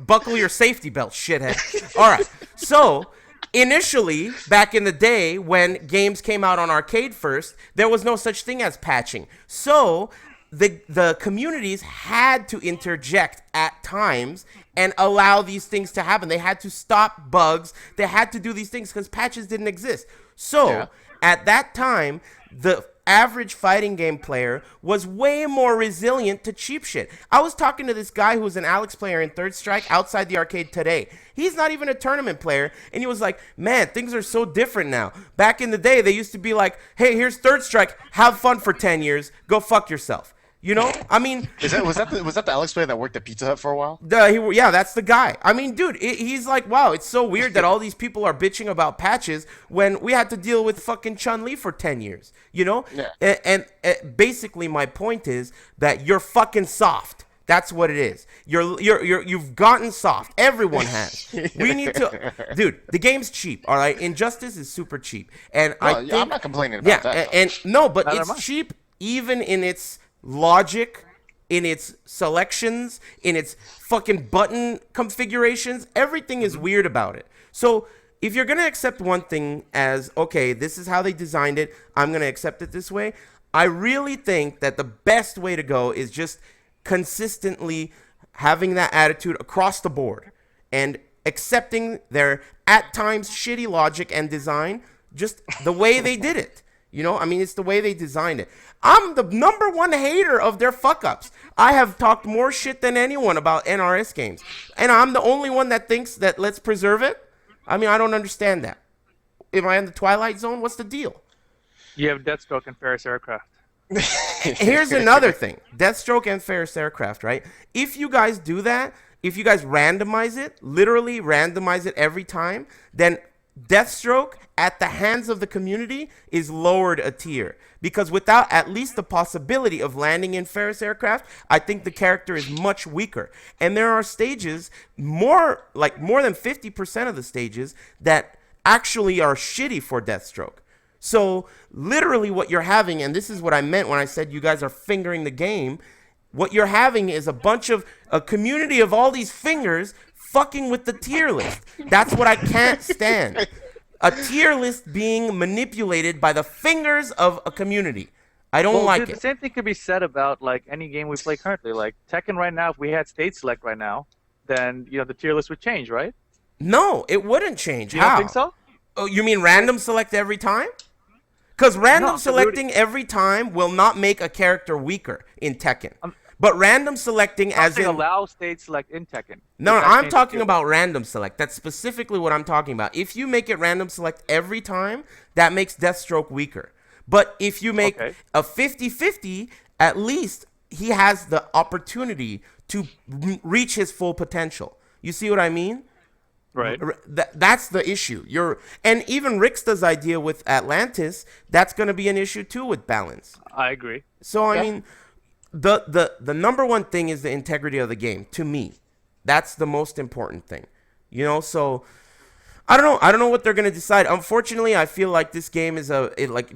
Buckle your safety belt, shithead. All right. So initially, back in the day when games came out on arcade first, there was no such thing as patching. So the communities had to interject at times and allow these things to happen. They had to stop bugs. They had to do these things because patches didn't exist. So Yeah. at that time, the average fighting game player was way more resilient to cheap shit. I was talking to this guy who was an Alex player in Third Strike outside the arcade today. He's not even a tournament player, and he was like, man, things are so different now. Back in the day, they used to be like, hey, here's Third Strike, have fun for 10 years, go fuck yourself. You know, I mean, Was that the Alex player that worked at Pizza Hut for a while? yeah, that's the guy. I mean, dude, he's like, wow, it's so weird that all these people are bitching about patches when we had to deal with fucking Chun-Li for 10 years, you know? Yeah. And basically my point is that you're fucking soft. That's what it is. You've gotten soft. Everyone has. We need to, dude. The game's cheap. All right, Injustice is super cheap, and I'm not complaining about yeah, that. and no, but Neither am I. it's cheap even in its logic, in its selections, in its fucking button configurations. Everything is weird about it. So if you're gonna accept one thing as okay, this is how they designed it, I'm gonna accept it this way. I really think that the best way to go is just consistently having that attitude across the board and accepting their at times shitty logic and design just the way they did it. You know, I mean, it's the way they designed it. I'm the number one hater of their fuck-ups. I have talked more shit than anyone about NRS games. And I'm the only one that thinks that let's preserve it. I mean, I don't understand that. Am I in the Twilight Zone? What's the deal? You have Deathstroke and Ferris Aircraft. Here's another thing. Deathstroke and Ferris Aircraft, right? If you guys do that, if you guys randomize it, literally randomize it every time, then Deathstroke at the hands of the community is lowered a tier. Because without at least the possibility of landing in Ferris Aircraft, I think the character is much weaker. And there are stages, more than 50% of the stages, that actually are shitty for Deathstroke. So literally what you're having, and this is what I meant when I said you guys are fingering the game, what you're having is a community of all these fingers fucking with the tier list. That's what I can't stand. A tier list being manipulated by the fingers of a community. I don't like dude, it. The same thing could be said about like any game we play currently. Like Tekken right now, if we had state select right now, then the tier list would change, right? No, it wouldn't change. You How? don't think so? Oh, you mean random select every time? Because random No, selecting every time will not make a character weaker in Tekken. But random selecting as in... allow state select in Tekken. No, Does that I'm change the talking tier about random select. That's specifically what I'm talking about. If you make it random select every time, that makes Deathstroke weaker. But if you make Okay. a 50-50, at least he has the opportunity to reach his full potential. You see what I mean? Right. That's the issue. And even Ricksta's idea with Atlantis, that's going to be an issue too with balance. I agree. So I mean, the number one thing is the integrity of the game. To me, that's the most important thing. So I don't know. I don't know what they're gonna decide. Unfortunately, I feel like this game is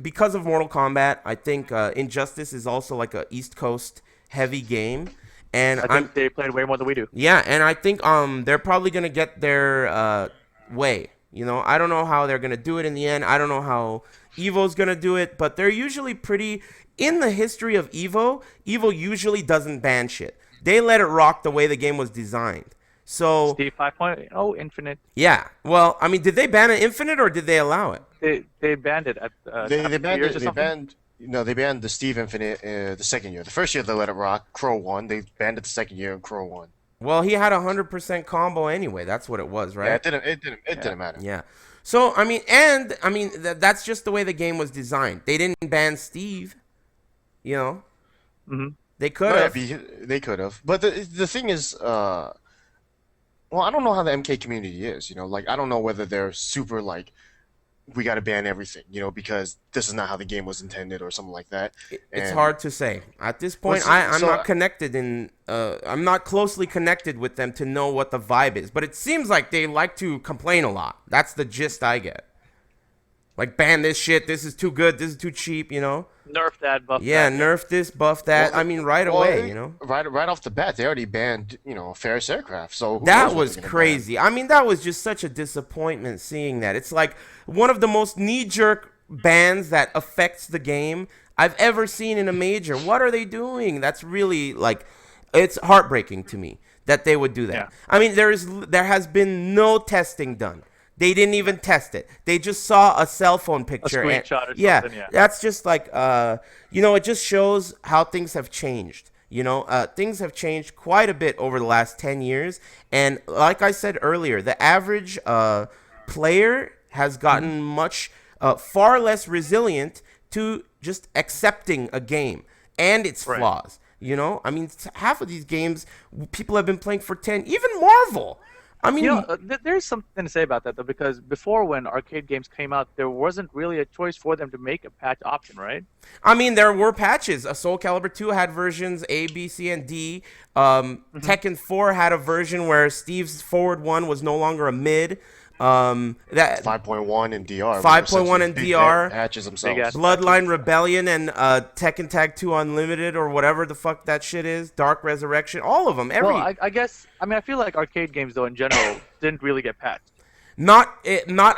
because of Mortal Kombat. I think Injustice is also like a East Coast heavy game, and I think they played way more than we do. yeah, and I think they're probably gonna get their way. I don't know how they're gonna do it in the end. I don't know how Evo's gonna do it, but they're usually pretty. In the history of Evo usually doesn't ban shit. They let it rock the way the game was designed. So Steve 5.0 Infinite. yeah, well, I mean, did they ban it Infinite or did they allow it? They banned it at They banned years it. or They something? banned. No, they banned the Steve Infinite the second year. The first year they let it rock. Crow won. They banned it the second year, and Crow won. Well, he had 100% combo anyway. That's what it was, right? Yeah, it didn't matter. Yeah. So I mean, that's just the way the game was designed. They didn't ban Steve. Mm-hmm. They could Well, have. they could have. But the thing is, well, I don't know how the MK community is. Like I don't know whether they're super like we got to ban everything. Because this is not how the game was intended or something like that. It's And- hard to say at this point. Well, I'm so- not connected I'm not closely connected with them to know what the vibe is. But it seems like they like to complain a lot. That's the gist I get. Like ban this shit. This is too good. This is too cheap. Nerf that, buff Yeah, that. nerf this, buff that. Well, I mean, right well, away. Right off the bat, they already banned Ferris aircraft. So who That knows what was they're gonna crazy. I mean, that was just such a disappointment seeing that. It's like one of the most knee-jerk bans that affects the game I've ever seen in a major. What are they doing? That's really it's heartbreaking to me that they would do that. Yeah. I mean, there has been no testing done. They didn't even test it. They just saw a cell phone picture. screenshot or something, yeah, yeah. that's just it just shows how things have changed. Things have changed quite a bit over the last 10 years. And like I said earlier, the average player has gotten much, far less resilient to just accepting a game and its Right. flaws. I mean, half of these games people have been playing for 10, even Marvel. I mean, There's something to say about that though, because before when arcade games came out, there wasn't really a choice for them to make a patch option, right? I mean, there were patches. Soul Calibur 2 had versions A, B, C, and D. Tekken 4 had a version where Steve's forward one was no longer a mid. That 5.1 in DR. 5.1 in Big DR. patches themselves. ass- Bloodline Rebellion and Tekken Tag 2 Unlimited or whatever the fuck that shit is. Dark Resurrection. All of them. Well, I guess I feel like arcade games though in general didn't really get patched. Not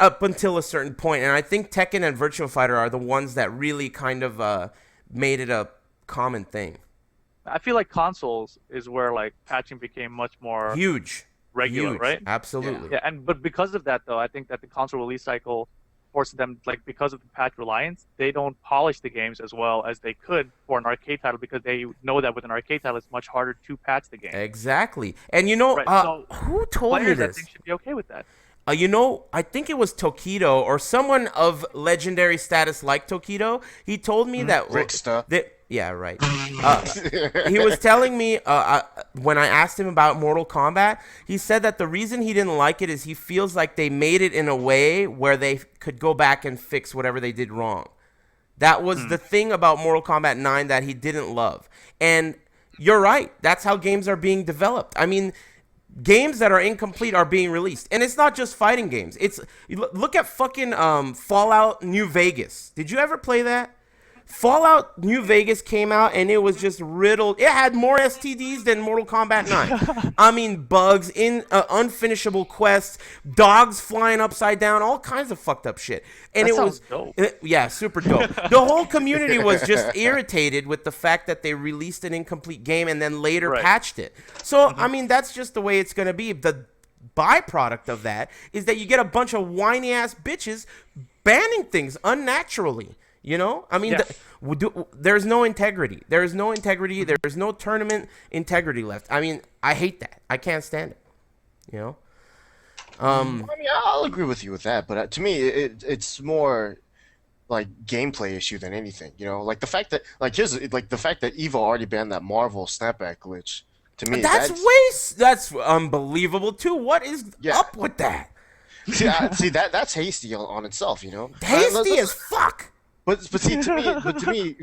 up until a certain point, and I think Tekken and Virtua Fighter are the ones that really kind of made it a common thing. I feel like consoles is where like patching became much more Huge. regular, Huge. right? Absolutely. Yeah, but because of that though, I think that the console release cycle forces them because of the patch reliance, they don't polish the games as well as they could for an arcade title because they know that with an arcade title it's much harder to patch the game. Exactly. And Right, so who told me Players I this? think should be okay with that. I think it was Tokido or someone of legendary status like Tokido. He told me that Ricksta. yeah, right. He was telling me when I asked him about Mortal Kombat, he said that the reason he didn't like it is he feels like they made it in a way where they could go back and fix whatever they did wrong. That was the thing about Mortal Kombat 9 that he didn't love. And you're right. That's how games are being developed. I mean, games that are incomplete are being released, and it's not just fighting games. Look at fucking Fallout New Vegas. Did you ever play that? Fallout New Vegas came out and it was just riddled. It had more STDs than Mortal Kombat 9. I mean, bugs, unfinishable quests, dogs flying upside down, all kinds of fucked up shit. And That it sounds was dope. yeah, super dope. The whole community was just irritated with the fact that they released an incomplete game and then later Right. patched it. So, I mean, that's just the way it's going to be. The byproduct of that is that you get a bunch of whiny ass bitches banning things unnaturally. I mean, Yeah. there's no integrity. There is no integrity. There's no tournament integrity left. I mean, I hate that. I can't stand it. I mean, I'll agree with you with that, but to me, it's more like gameplay issue than anything. You know, like the fact that like here's like the fact that Evo already banned that Marvel snapback glitch. To me, That's unbelievable too. What is yeah. up with that? See that's hasty on itself. You know, Hasty as fuck. but see to me,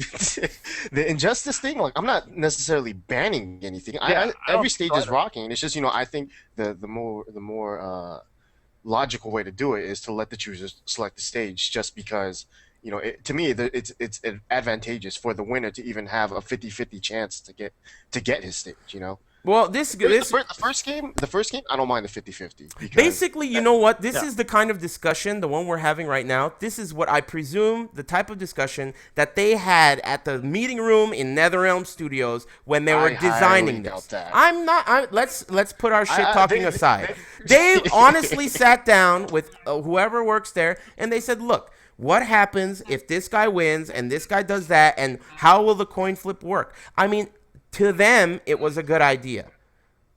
the injustice thing. Like I'm not necessarily banning anything. I Every don't stage think is so. rocking. It's just I think the more logical way to do it is to let the choosers select the stage, just because to me it's advantageous for the winner to even have a 50-50 chance to get his stage. Well, The first game, I don't mind the 50-50 because basically, you know what? This Yeah. is the kind of discussion, the one we're having right now. This is what I presume the type of discussion that they had at the meeting room in NetherRealm Studios when they were I designing highly this. doubt that. Let's put our shit I- talking they- aside. they- They honestly sat down with whoever works there, and they said, "Look, what happens if this guy wins and this guy does that, and how will the coin flip work?" I mean, to them, it was a good idea.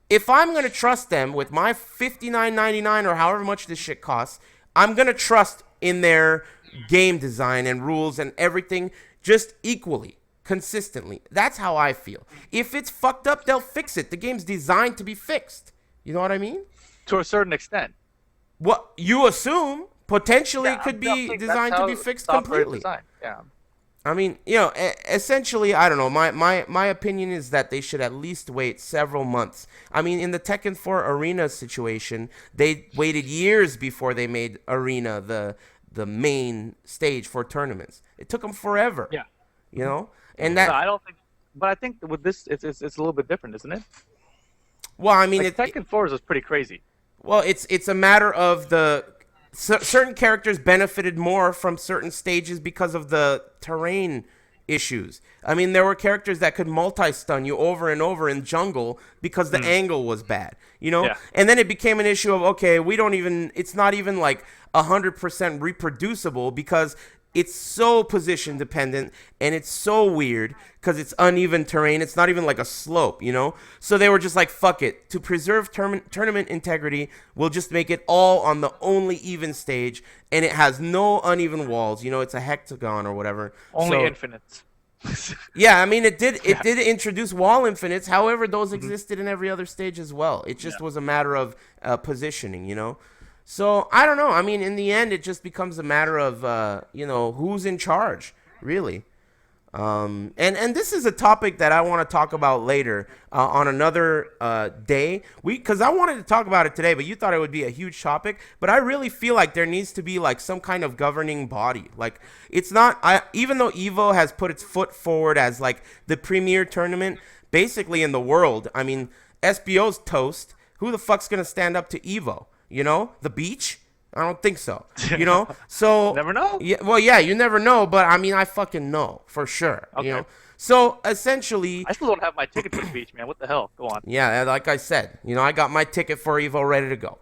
If I'm going to trust them with my $59.99 or however much this shit costs, I'm going to trust in their game design and rules and everything just equally, consistently. That's how I feel. If it's fucked up, they'll fix it. The game's designed to be fixed. You know what I mean? To a certain extent. What you assume, potentially it Yeah, could I be think designed that's to be how fixed software is completely. designed. Yeah. I mean, essentially, I don't know. My opinion is that they should at least wait several months. I mean, in the Tekken 4 Arena situation, they waited years before they made Arena the main stage for tournaments. It took them forever. Yeah. You know? And No, that, I don't think. But I think with this, it's a little bit different, isn't it? well, I mean, Like Tekken 4 is pretty crazy. well, it's a matter of certain characters benefited more from certain stages because of the terrain issues. I mean, there were characters that could multi-stun you over and over in jungle because the angle was bad, you know? Yeah. And then it became an issue of, okay, it's not even like 100% reproducible because it's so position dependent and it's so weird because it's uneven terrain. It's not even like a slope, you know? So they were just like, fuck it. To preserve tournament integrity, we'll just make it all on the only even stage, and it has no uneven walls. You know, it's a hexagon or whatever. Only So- infinites. Yeah, I mean, it did introduce wall infinites. However, those existed in every other stage as well. It just was a matter of positioning, you know? So, I don't know. I mean, in the end, it just becomes a matter of, who's in charge, really. And this is a topic that I want to talk about later on another day. Because I wanted to talk about it today, but you thought it would be a huge topic. But I really feel like there needs to be like some kind of governing body. Like it's not. Even though Evo has put its foot forward as like the premier tournament, basically in the world. I mean, SBO's toast. Who the fuck's gonna stand up to Evo? You know, the beach. I don't think so. You know, so Never know. Yeah, well, yeah, you never know, but I mean, I fucking know for sure. You Okay. know, so essentially, I still don't have my ticket to the beach, man. What the hell? Go on. yeah, like I said, I got my ticket for Evo ready to go.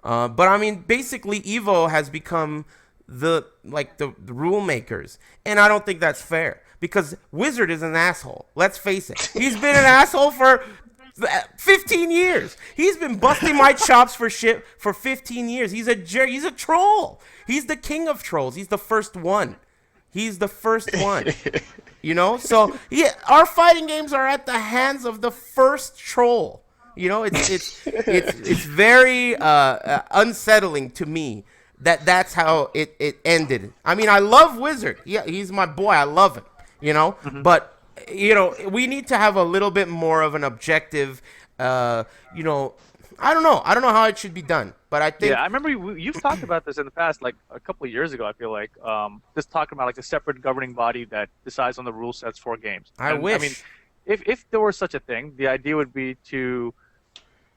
But I mean, basically, Evo has become the rule makers, and I don't think that's fair because Wizard is an asshole. Let's face it, he's been an asshole for 15 years. He's been busting my chops for shit for 15 years. He's a jerk. He's a troll. He's the king of trolls. He's the first one. He's the first one. You know? So, yeah, our fighting games are at the hands of the first troll. You know, it's very unsettling to me that's how it ended. I mean, I love Wizard. Yeah, he's my boy. I love him, you know? But we need to have a little bit more of an objective, I don't know how it should be done, but I think Yeah, I remember you've talked about this in the past, like a couple of years ago. I feel like just talking about like a separate governing body that decides on the rule sets for games. I wish. I mean, if there were such a thing, the idea would be to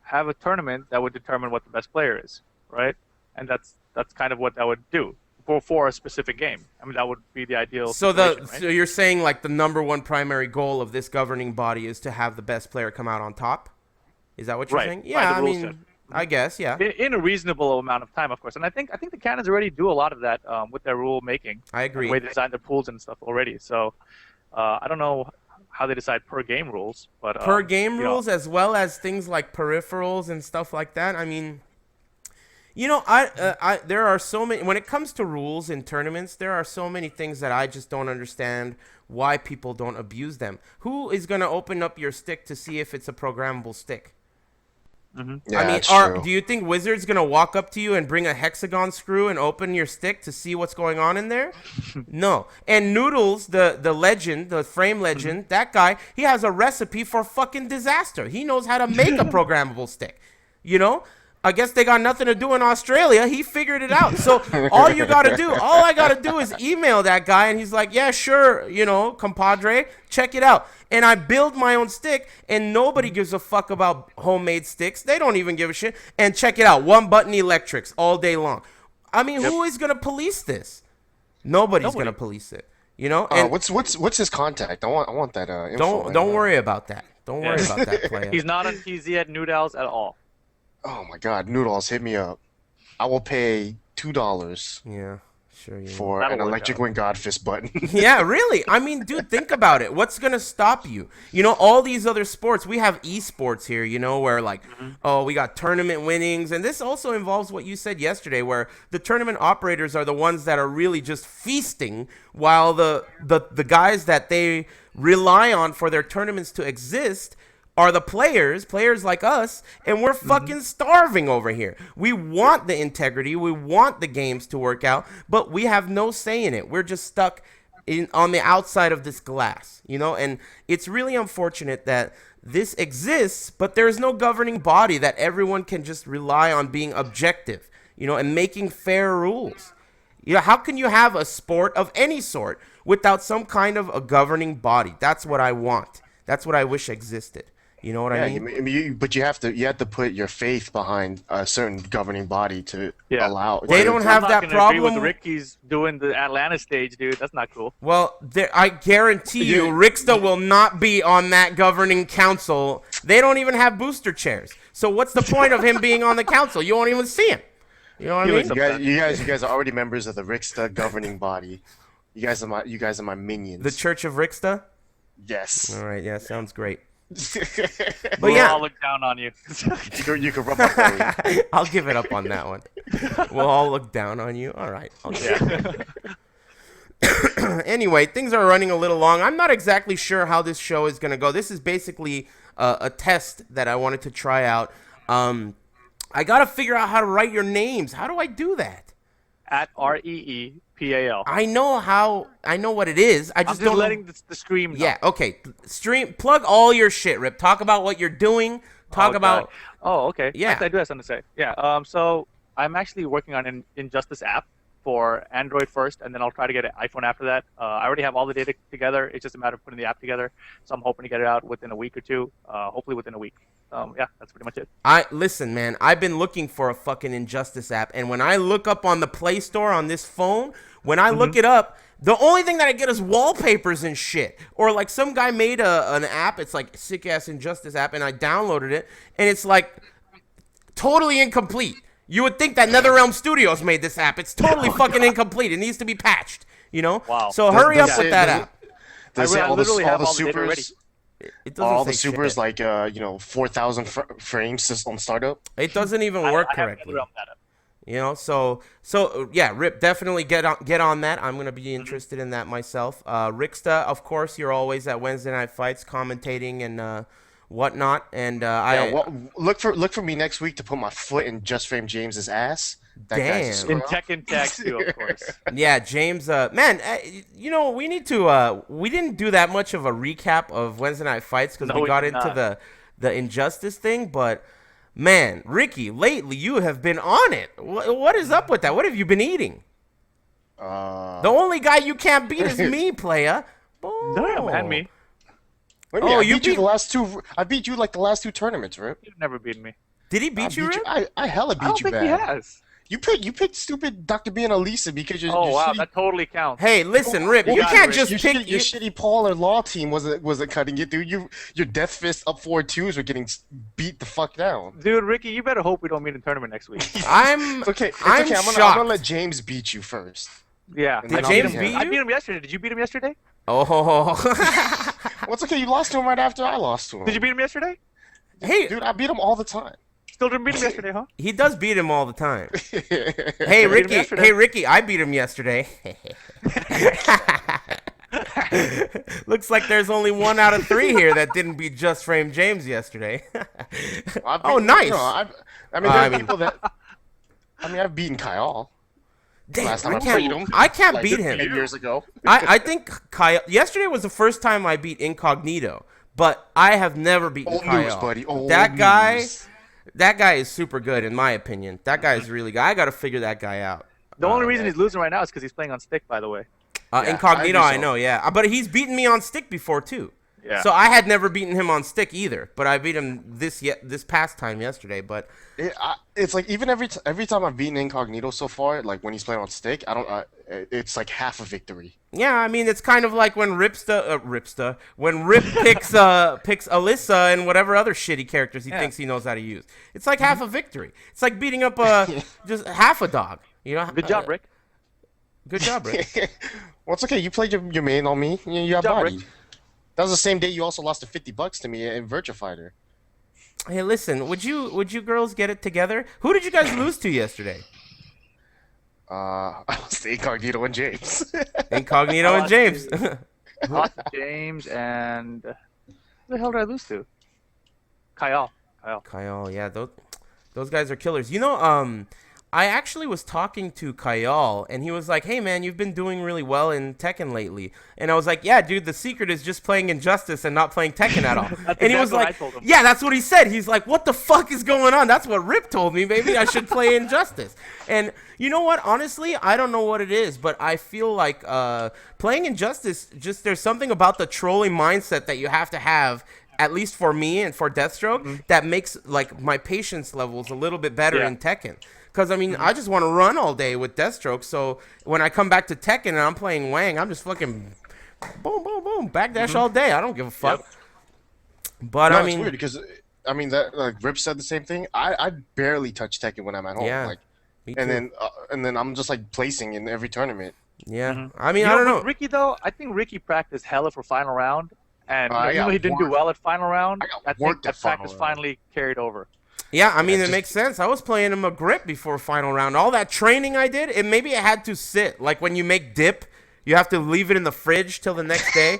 have a tournament that would determine what the best player is, right? And that's kind of what that would do for a specific game. I mean, that would be the ideal. so situation, right? so you're saying like the number one primary goal of this governing body is to have the best player come out on top? Is that what you're Right, saying? by Yeah, the I rule mean, set. I guess, yeah. In a reasonable amount of time, of course. And I think the canons already do a lot of that with their rule making. I agree. The way they design their pools and stuff already. So I don't know how they decide per game rules, but Per game you know, rules as well as things like peripherals and stuff like that. I mean, You know, there are so many when it comes to rules in tournaments. There are so many things that I just don't understand why people don't abuse them. Who is gonna open up your stick to see if it's a programmable stick? Yeah, I mean, that's true. do you think Wizard's gonna walk up to you and bring a hexagon screw and open your stick to see what's going on in there? No. And Noodles, the legend, the frame legend, that guy, he has a recipe for fucking disaster. He knows how to make a programmable stick. You know? I guess they got nothing to do in Australia. He figured it out. So all I gotta do is email that guy, and he's like, yeah, sure, you know, compadre, check it out. And I build my own stick, and nobody gives a fuck about homemade sticks. They don't even give a shit. And check it out, one button electrics all day long. I mean, who is gonna police this? Nobody's gonna police it. You know? And What's his contact? I want that info. don't worry about that. Don't worry about that, player. He's not on PZ at Noodles at all. Oh my God, Noodles, hit me up. I will pay $2 Yeah, sure. Yeah. for That'll an work electric out. wing god fist button. Yeah, really. I mean, dude, think about it. What's gonna stop you? You know, all these other sports. We have esports here. You know, where like, oh, we got tournament winnings, and this also involves what you said yesterday, where the tournament operators are the ones that are really just feasting, while the guys that they rely on for their tournaments to exist are the players like us, and we're fucking starving over here. We want the integrity, we want the games to work out, but we have no say in it. We're just stuck on the outside of this glass, you know? And it's really unfortunate that this exists, but there's no governing body that everyone can just rely on being objective, you know, and making fair rules. You know, how can you have a sport of any sort without some kind of a governing body? That's what I want. That's what I wish existed. You know what I mean? But you have to put your faith behind a certain governing body to allow. They don't have that I'm not gonna problem. agree with Ricky's doing the Atlanta stage, dude. That's not cool. Well, I guarantee you, Rixta will not be on that governing council. They don't even have booster chairs. So what's the point of him being on the council? You won't even see him. You know what I mean? You guys are already members of the Rixta governing body. You guys are my minions. The Church of Rixta? Yes. All right, yeah, sounds great. But But yeah, I'll look down on you. You can rub my belly. I'll give it up on that one. We'll all look down on you. All right. Anyway, things are running a little long. I'm not exactly sure how this show is going to go. This is basically a test that I wanted to try out. I got to figure out how to write your names. How do I do that? At REEPAL. I know what it is. I just I'm don't letting the stream know. Yeah, okay. Plug all your shit, Rip. Talk about what you're doing. Talk about... Oh, okay. Yeah. I do have something to say. Yeah. So I'm actually working on an Injustice app for Android first, and then I'll try to get an iPhone after that. I already have all the data together. It's just a matter of putting the app together. So I'm hoping to get it out within a week or two. Hopefully within a week. Yeah, that's pretty much it. Listen, man, I've been looking for a fucking Injustice app, and when I look up on the Play Store on this phone, when I look it up, the only thing that I get is wallpapers and shit. Or like some guy made an app, it's like a sick-ass Injustice app, and I downloaded it, and it's like totally incomplete. You would think that NetherRealm Studios made this app. It's totally fucking incomplete. It needs to be patched, you know? Wow. So hurry up with that app. I literally have all the data already. It doesn't All say the supers, shit. like 4,000 frames just on startup. It doesn't even work I have correctly. NetherRealm data. You know, so yeah, Rip, definitely get on that. I'm gonna be interested in that myself. Rixta, of course, you're always at Wednesday Night Fights commentating and whatnot. And Look for me next week to put my foot in Just Frame James's ass. That Damn. guy's just In Tekken Tag too, of course. yeah, James, man, you know, we need to. We didn't do that much of a recap of Wednesday Night Fights because No, we got did into not. the Injustice thing, but. Man, Ricky, lately you have been on it. What is up with that? What have you been eating? The only guy you can't beat is me, playa. No, and me. Wait, Oh, I you beat you beat- the last two. I beat you like the last two tournaments, Rip. You've never beaten me. Did he beat you, Rip? I hella beat I don't you think he bad. has. You picked stupid Dr. B and Elisa because you're. Oh wow, shitty, that totally counts. Hey, listen, Rip, you God, can't Rip, just your pick. shitty Paul or Law team wasn't cutting it, dude. Your Death Fist up 4-2s were getting beat the fuck down. Dude, Ricky, you better hope we don't meet in tournament next week. I'm It's okay. I'm I'm shocked. gonna let James beat you first. Yeah. And then I I'll beat James him. beat I you? beat him yesterday. Did you beat him yesterday? Oh, Well, it's okay. You lost to him right after I lost to him. Did you beat him yesterday? hey, Dude, I beat him all the time. Still didn't beat him yesterday, huh? He does beat him all the time. I Hey, beat him Ricky. yesterday. Hey, Ricky. I beat him yesterday. Looks like there's only 1 out of 3 here that didn't beat Just Frame James yesterday. Oh, nice. There are people that. I mean, I've beaten Kyle. Damn, Last time I played him. I can't like, beat him. 8 years ago. I think Kyle. Yesterday was the first time I beat Incognito, but I have never beaten Old Kyle. news, buddy. Old that guy, news. that guy is super good in my opinion. That guy is really good. I got to figure that guy out. The only reason he's losing right now is because he's playing on stick, by the way. Yeah, Incognito, I I know, yeah, but he's beaten me on stick before too. Yeah. So I had never beaten him on stick either, but I beat him this past time yesterday. But It's like even every time I've beaten Incognito so far, like when he's playing on stick, it's like half a victory. yeah, I mean it's kind of like when when Rip picks Alyssa and whatever other shitty characters he thinks he knows how to use. It's like half a victory. It's like beating up just half a dog. You know. Good job, Rick. Good job, Rick. Well, it's okay. You played your main on me. You got Good job, bodied. Rick. That was the same day you also lost the $50 to me in Virtua Fighter. Hey, listen, would you girls get it together? Who did you guys lose to yesterday? I was the Incognito and James. Incognito and James. Lost to James and who the hell did I lose to? Kyle. Kyle, yeah, those guys are killers. You know, I actually was talking to Kyle, and he was like, "Hey, man, you've been doing really well in Tekken lately." And I was like, "Yeah, dude, the secret is just playing Injustice and not playing Tekken at all." And he was exactly what I like, told him. "Yeah, that's what he said." He's like, "What the fuck is going on?" That's what Rip told me. Maybe I should play Injustice. And you know what? Honestly, I don't know what it is, but I feel like playing Injustice, just there's something about the trolling mindset that you have to have. At least for me and for Deathstroke, that makes like my patience levels a little bit better in Tekken. Because, I mean, I just want to run all day with Deathstroke. So when I come back to Tekken and I'm playing Wang, I'm just fucking boom, boom, boom, backdash all day. I don't give a fuck. Yep. But, No, I mean, it's weird because that like Rip said the same thing. I barely touch Tekken when I'm at home. Yeah, Like, me too. and then I'm just like placing in every tournament. Yeah. I mean, You I don't with know. Ricky though, I think Ricky practiced hella for final round, and I even got though he didn't do worked. well at final round, I got I think worked that at final practice round. finally carried over. Yeah, I mean, Yeah, it just- makes sense. I was playing him a grip before final round. All that training I did, maybe it had to sit. Like when you make dip, you have to leave it in the fridge till the next day.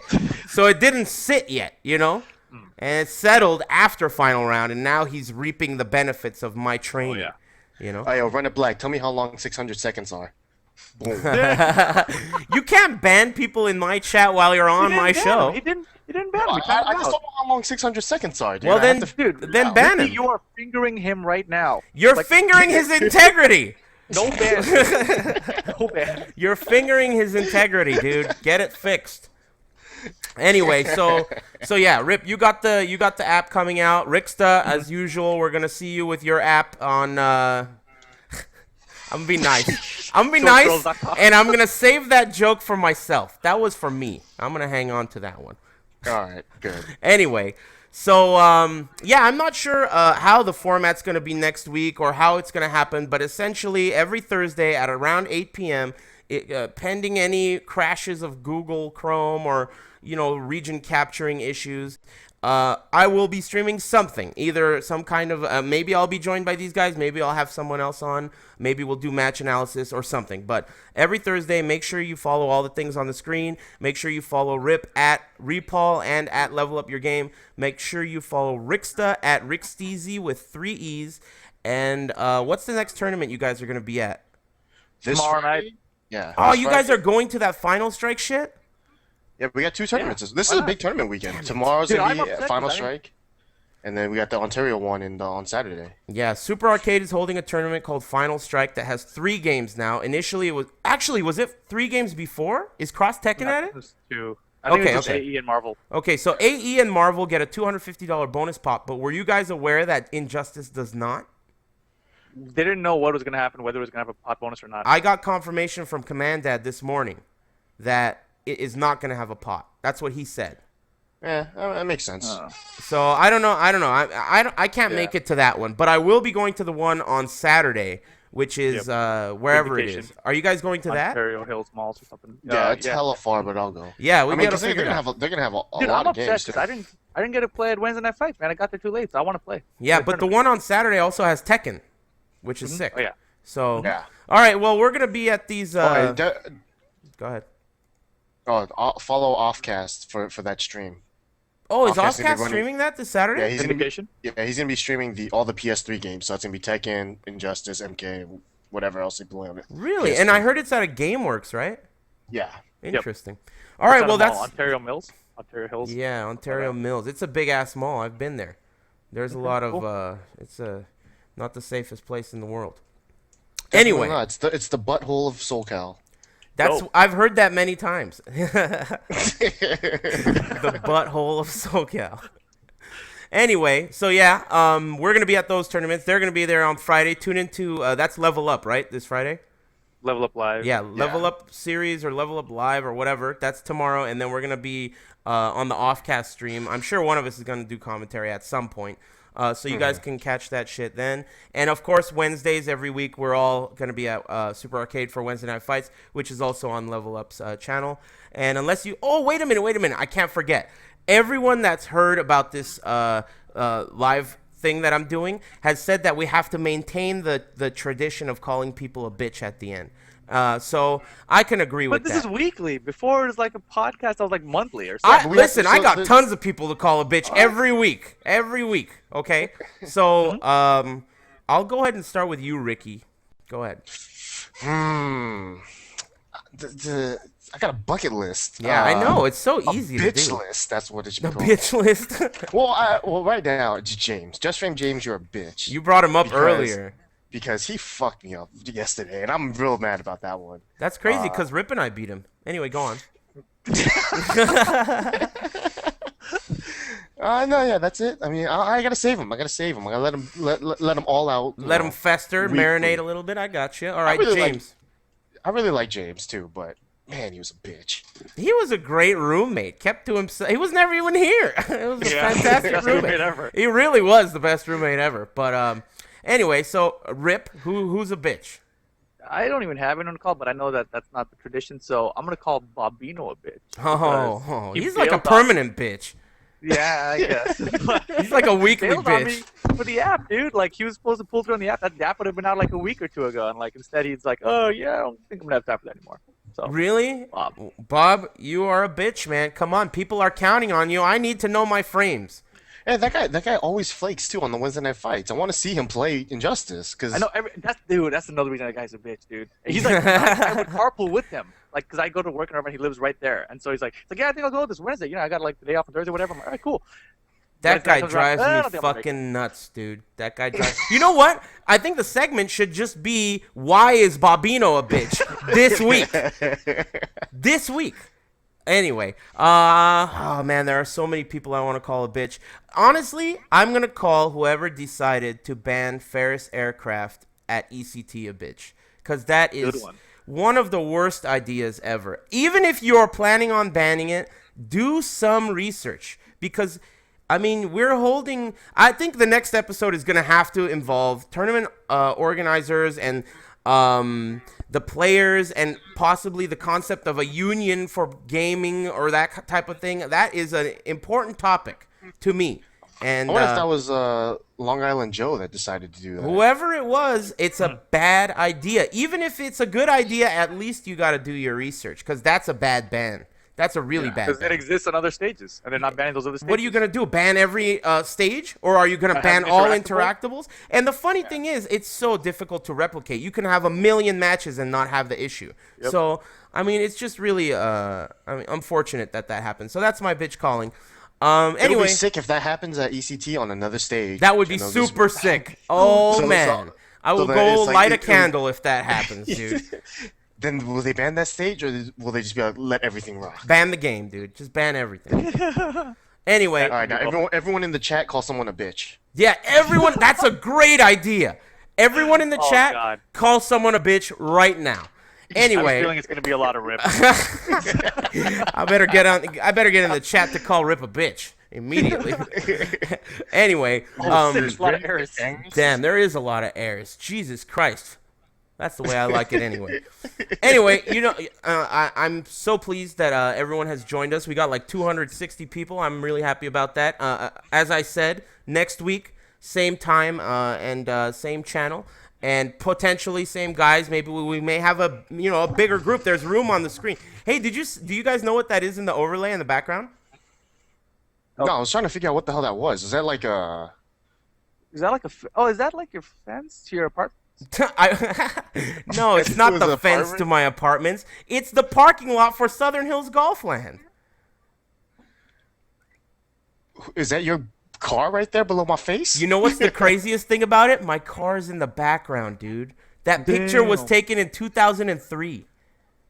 So it didn't sit yet, you know? And it settled after final round, and now he's reaping the benefits of my training. yeah. You know? Hey, yo, run it black. Tell me how long 600 seconds are. Boom. You can't ban people in my chat while you're on my show. He didn't ban him. He I timed him just out. don't know how long 600 seconds are, dude. Well, I then, have to- Dude, then ban Ricky, him. you are fingering him right now. You're Like, fingering his integrity. No ban. No ban. You're fingering his integrity, dude. Get it fixed. Anyway, so yeah, Rip, you got the app coming out. Ricksta, as usual, we're gonna see you with your app on. I'm gonna be nice. I'm gonna be nice, Showgirls.com. and I'm gonna save that joke for myself. That was for me. I'm gonna hang on to that one. All right, good. Anyway, so yeah, I'm not sure how the format's going to be next week or how it's going to happen, but essentially every Thursday at around 8 p.m., pending any crashes of Google Chrome or, you know, region capturing issues, I will be streaming something, either some kind of, maybe I'll be joined by these guys, maybe I'll have someone else on, maybe we'll do match analysis or something. But every Thursday, make sure you follow all the things on the screen. Make sure you follow Rip at Repaul and at Level Up Your Game. Make sure you follow Ricksta at Ricksteezy with 3 E's. And what's the next tournament you guys are going to be at? This Tomorrow Friday? night. Yeah. Oh, this you guys Friday? are going to that Final Strike shit? Yeah, we got 2 tournaments. This Why is a not? big tournament weekend. Tomorrow's Dude, gonna I'm be upset Final 'cause I Strike, and then we got the Ontario one on Saturday. Yeah, Super Arcade is holding a tournament called Final Strike that has 3 games now. Initially, was it 3 games before? Is Cross Tekken at it? It was 2. I think Okay, it was just okay. AE and Marvel. Okay, so AE and Marvel get a $250 bonus pop, but were you guys aware that Injustice does not? They didn't know what was going to happen, whether it was going to have a pot bonus or not. I got confirmation from Command Dad this morning that it is not going to have a pot. That's what he said. Yeah, that makes sense. So I don't know. I can't make it to that one, but I will be going to the one on Saturday, which is wherever it is. Are you guys going to that? Ontario Hills Malls or something. Yeah, it's hella far, but I'll go. Yeah, we I mean, gotta because they're figure it gonna out. have they're gonna have a Dude, lot I'm of games. upset because I didn't get to play at Wednesday Night Fights, man. I got there too late, so I want to play. Yeah, but the one on Saturday also has Tekken, which is sick. Oh yeah. So, Yeah. all right, well, we're gonna be at these. Oh, Go ahead. follow Offcast for that stream. Oh, is Offcast gonna be Offcast running- streaming that this Saturday? Yeah, he's gonna be, Syndication? he's gonna be streaming all the PS3 games. So it's gonna be Tekken, Injustice, MK, whatever else they play on it. Really? PS3. And I heard it's at a GameWorks, right? Yeah. Interesting. All right, well, that's Ontario Mills, Ontario Hills. yeah, Ontario Mills. It's a big ass mall. I've been there. There's a lot of it's not the safest place in the world. Anyway, No, it's the butthole of SoCal. I've heard that many times. The butthole of SoCal. Anyway, so yeah, we're gonna be at those tournaments. They're gonna be there on Friday. Tune into that's Level Up, right? This Friday. Level Up Live. Yeah, Level Up Series or Level Up Live or whatever. That's tomorrow, and then we're gonna be on the Offcast stream. I'm sure one of us is gonna do commentary at some point. So you guys can catch that shit then. And of course, Wednesdays every week we're all gonna be at Super Arcade for Wednesday Night Fights, which is also on Level Up's channel. And unless you, wait a minute, I can't forget. Everyone that's heard about this live thing that I'm doing has said that we have to maintain the tradition of calling people a bitch at the end. So I can agree with But that. this is weekly. Before it was like a podcast, I was like monthly or something. Listen, I got tons of people to call a bitch every week. Okay, so I'll go ahead and start with you, Ricky. Go ahead. I got a bucket list. Yeah, I know it's so easy to do. Bitch list. That's what it should be The called. bitch list. Well, right now it's James. Just frame James. You're a bitch. You brought him up earlier. Because he fucked me up yesterday, and I'm real mad about that one. That's crazy because Rip and I beat him. Anyway, go on. No, yeah, that's it. I mean, I gotta save him. I gotta let him let him all out. Let him fester, marinate a little bit. I got you. All right, James. I really like James too, but man, he was a bitch. He was a great roommate. Kept to himself. He was never even here. It was a fantastic best roommate ever. He really was the best roommate ever. But anyway, so Rip, who's a bitch? I don't even have anyone to call, but I know that that's not the tradition, so I'm gonna call Bobino a bitch. Oh, he he's like a bailed on- permanent bitch. Yeah, I guess. He's like a weekly Bailed on bitch. me for the app, dude. Like, he was supposed to pull through on the app. That app would have been out like a week or two ago, and like instead he's like, oh yeah, I don't think I'm gonna have time for that anymore. So Really? Bob. Bob, you are a bitch, man. Come on, people are counting on you. I need to know my frames. Hey, that guy always flakes too on the Wednesday night fights. I want to see him play Injustice because I know that's another reason that guy's a bitch, dude. He's like, I would carpool with him, like, cause I go to work and he lives right there, and so he's like, yeah, I think I'll go this Wednesday. You know, I got like the day off on Thursday, whatever. I'm like, all right, cool. That guy comes around, drives I don't me think I'm gonna make fucking nuts, dude. That guy drives. You know what? I think the segment should just be why is Bobino a bitch this week? This week. Anyway, oh man, there are so many people I want to call a bitch. Honestly, I'm gonna call whoever decided to ban Ferris Aircraft at ECT a bitch, because that is one of the worst ideas ever. Even if you're planning on banning it, do some research, because I mean, we're holding. I think the next episode is gonna have to involve tournament organizers and the players, and possibly the concept of a union for gaming or that type of thing. That is an important topic to me. And I wonder if that was Long Island Joe that decided to do that. Whoever it was, it's a bad idea. Even if it's a good idea, at least you got to do your research, because that's a bad ban. That's a really bad Because ban. it exists on other stages, and they're not banning those other stages. What are you going to do? Ban every stage? Or are you going to ban all interactables? And the funny thing is, it's so difficult to replicate. You can have a million matches and not have the issue. Yep. So, I mean, it's just really unfortunate that happens. So that's my bitch calling. It would Anyway, be sick if that happens at ECT on another stage. that would be super sick. Oh, So- man. I will then go it's like light a it- candle if that happens, dude. Then will they ban that stage, or will they just be like, let everything rock? Ban the game, dude. Just ban everything. Anyway. All right, now everyone in the chat call someone a bitch. Yeah, everyone. That's a great idea. Everyone in the chat, God. call someone a bitch right now. I have a Anyway, feeling it's gonna be a lot of rips. I better get in the chat to call Rip a bitch immediately. Anyway, There's a lot of errors. damn, there is a lot of errors. Jesus Christ. That's the way I like it anyway. Anyway, I'm so pleased that everyone has joined us. We got like 260 people. I'm really happy about that. As I said, next week, same time and same channel. And potentially same guys. Maybe we may have a bigger group. There's room on the screen. Hey, do you guys know what that is in the overlay in the background? No, I was trying to figure out what the hell that was. Is that like a? Is that like is that like your fence to your apartment? No, it's not the fence apartment? to my apartments. It's the parking lot for Southern Hills Golfland. Is that your car right there below my face? You know what's the craziest thing about it? My car's in the background, dude. That picture was Damn. taken in 2003.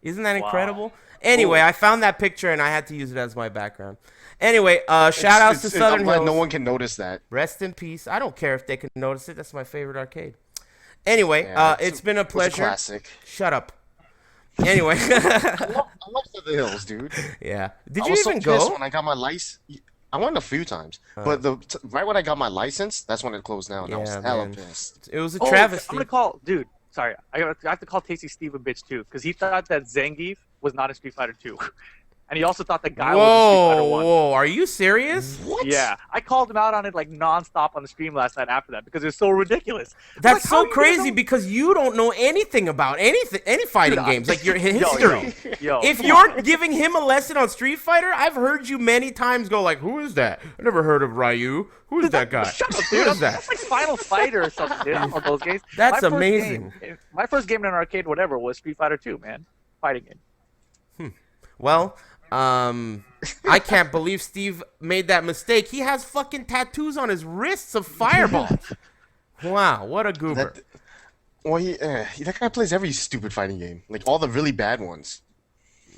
Isn't that Wow. incredible? Anyway, I found that picture and I had to use it as my background. Anyway, shout outs to Southern I'm glad Hills. no one can notice that. Rest in peace. I don't care if they can notice it. That's my favorite arcade. Anyway, Yeah, it's been a It's a pleasure. classic. Shut up. Anyway. I love Southern Hills, dude. Yeah. Did I you was even so pissed go? when I got my license. I went a few times, but right when I got my license, that's when it closed down. I was Yeah, hella man. pissed. It was a Oh, travesty. I'm gonna call, dude. Sorry, I have to call Tasty Steve a bitch too, because he thought that Zangief was not in Street Fighter 2, and he also thought that Guy was in Street Fighter 1. Whoa, are you serious? What? Yeah, I called him out on it like nonstop on the stream last night after that because it's so ridiculous. I'm That's like, how so are you gonna crazy know- because you don't know anything about any fighting Dude, games, like your Yo, history. yo, If come you're on. giving him a lesson on Street Fighter, I've heard you many times go like, "Who is that? I never heard of Ryu. Who is that guy? Shut up, Who dude. is that?" That's like Final Fighter or something, dude. I don't know those games. That's My first amazing. my first game in an arcade, whatever, was Street Fighter 2, man. Fighting game. Well, I can't believe Steve made that mistake. He has fucking tattoos on his wrists of fireballs. Wow, what a goober. Well, that guy plays every stupid fighting game, like all the really bad ones.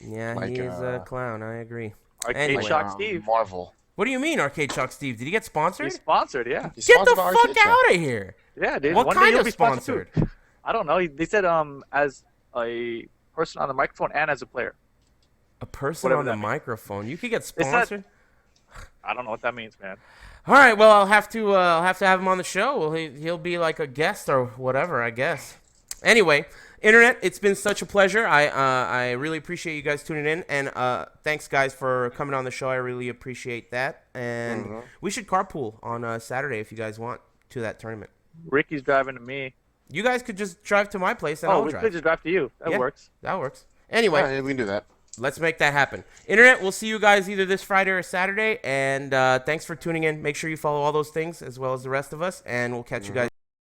Yeah, like, he is a clown. I agree. Arcade Anyway. Shock Steve. Marvel. What do you mean, Arcade Shock Steve? Did he get sponsored? He's sponsored, yeah. He's Get the sponsored by fuck Arcade Shock. out of here. Yeah, dude. What One day kind you'll of be sponsored sponsored? too. I don't know. They said as a person on the microphone and as a player. A person Whatever on the that means. microphone. You could get said- sponsored. I don't know what that means, man. All right. Well, I'll have to have him on the show. Well, he'll be like a guest or whatever, I guess. Anyway, internet, it's been such a pleasure. I really appreciate you guys tuning in, and thanks guys for coming on the show. I really appreciate that. And we should carpool on Saturday if you guys want to that tournament. Ricky's driving to me. You guys could just drive to my place and Oh, I'll we drive. could just drive to you. That Yeah. works. That works. Anyway. Yeah, we can do that. Let's make that happen. Internet, we'll see you guys either this Friday or Saturday. And thanks for tuning in. Make sure you follow all those things as well as the rest of us. And we'll catch you guys.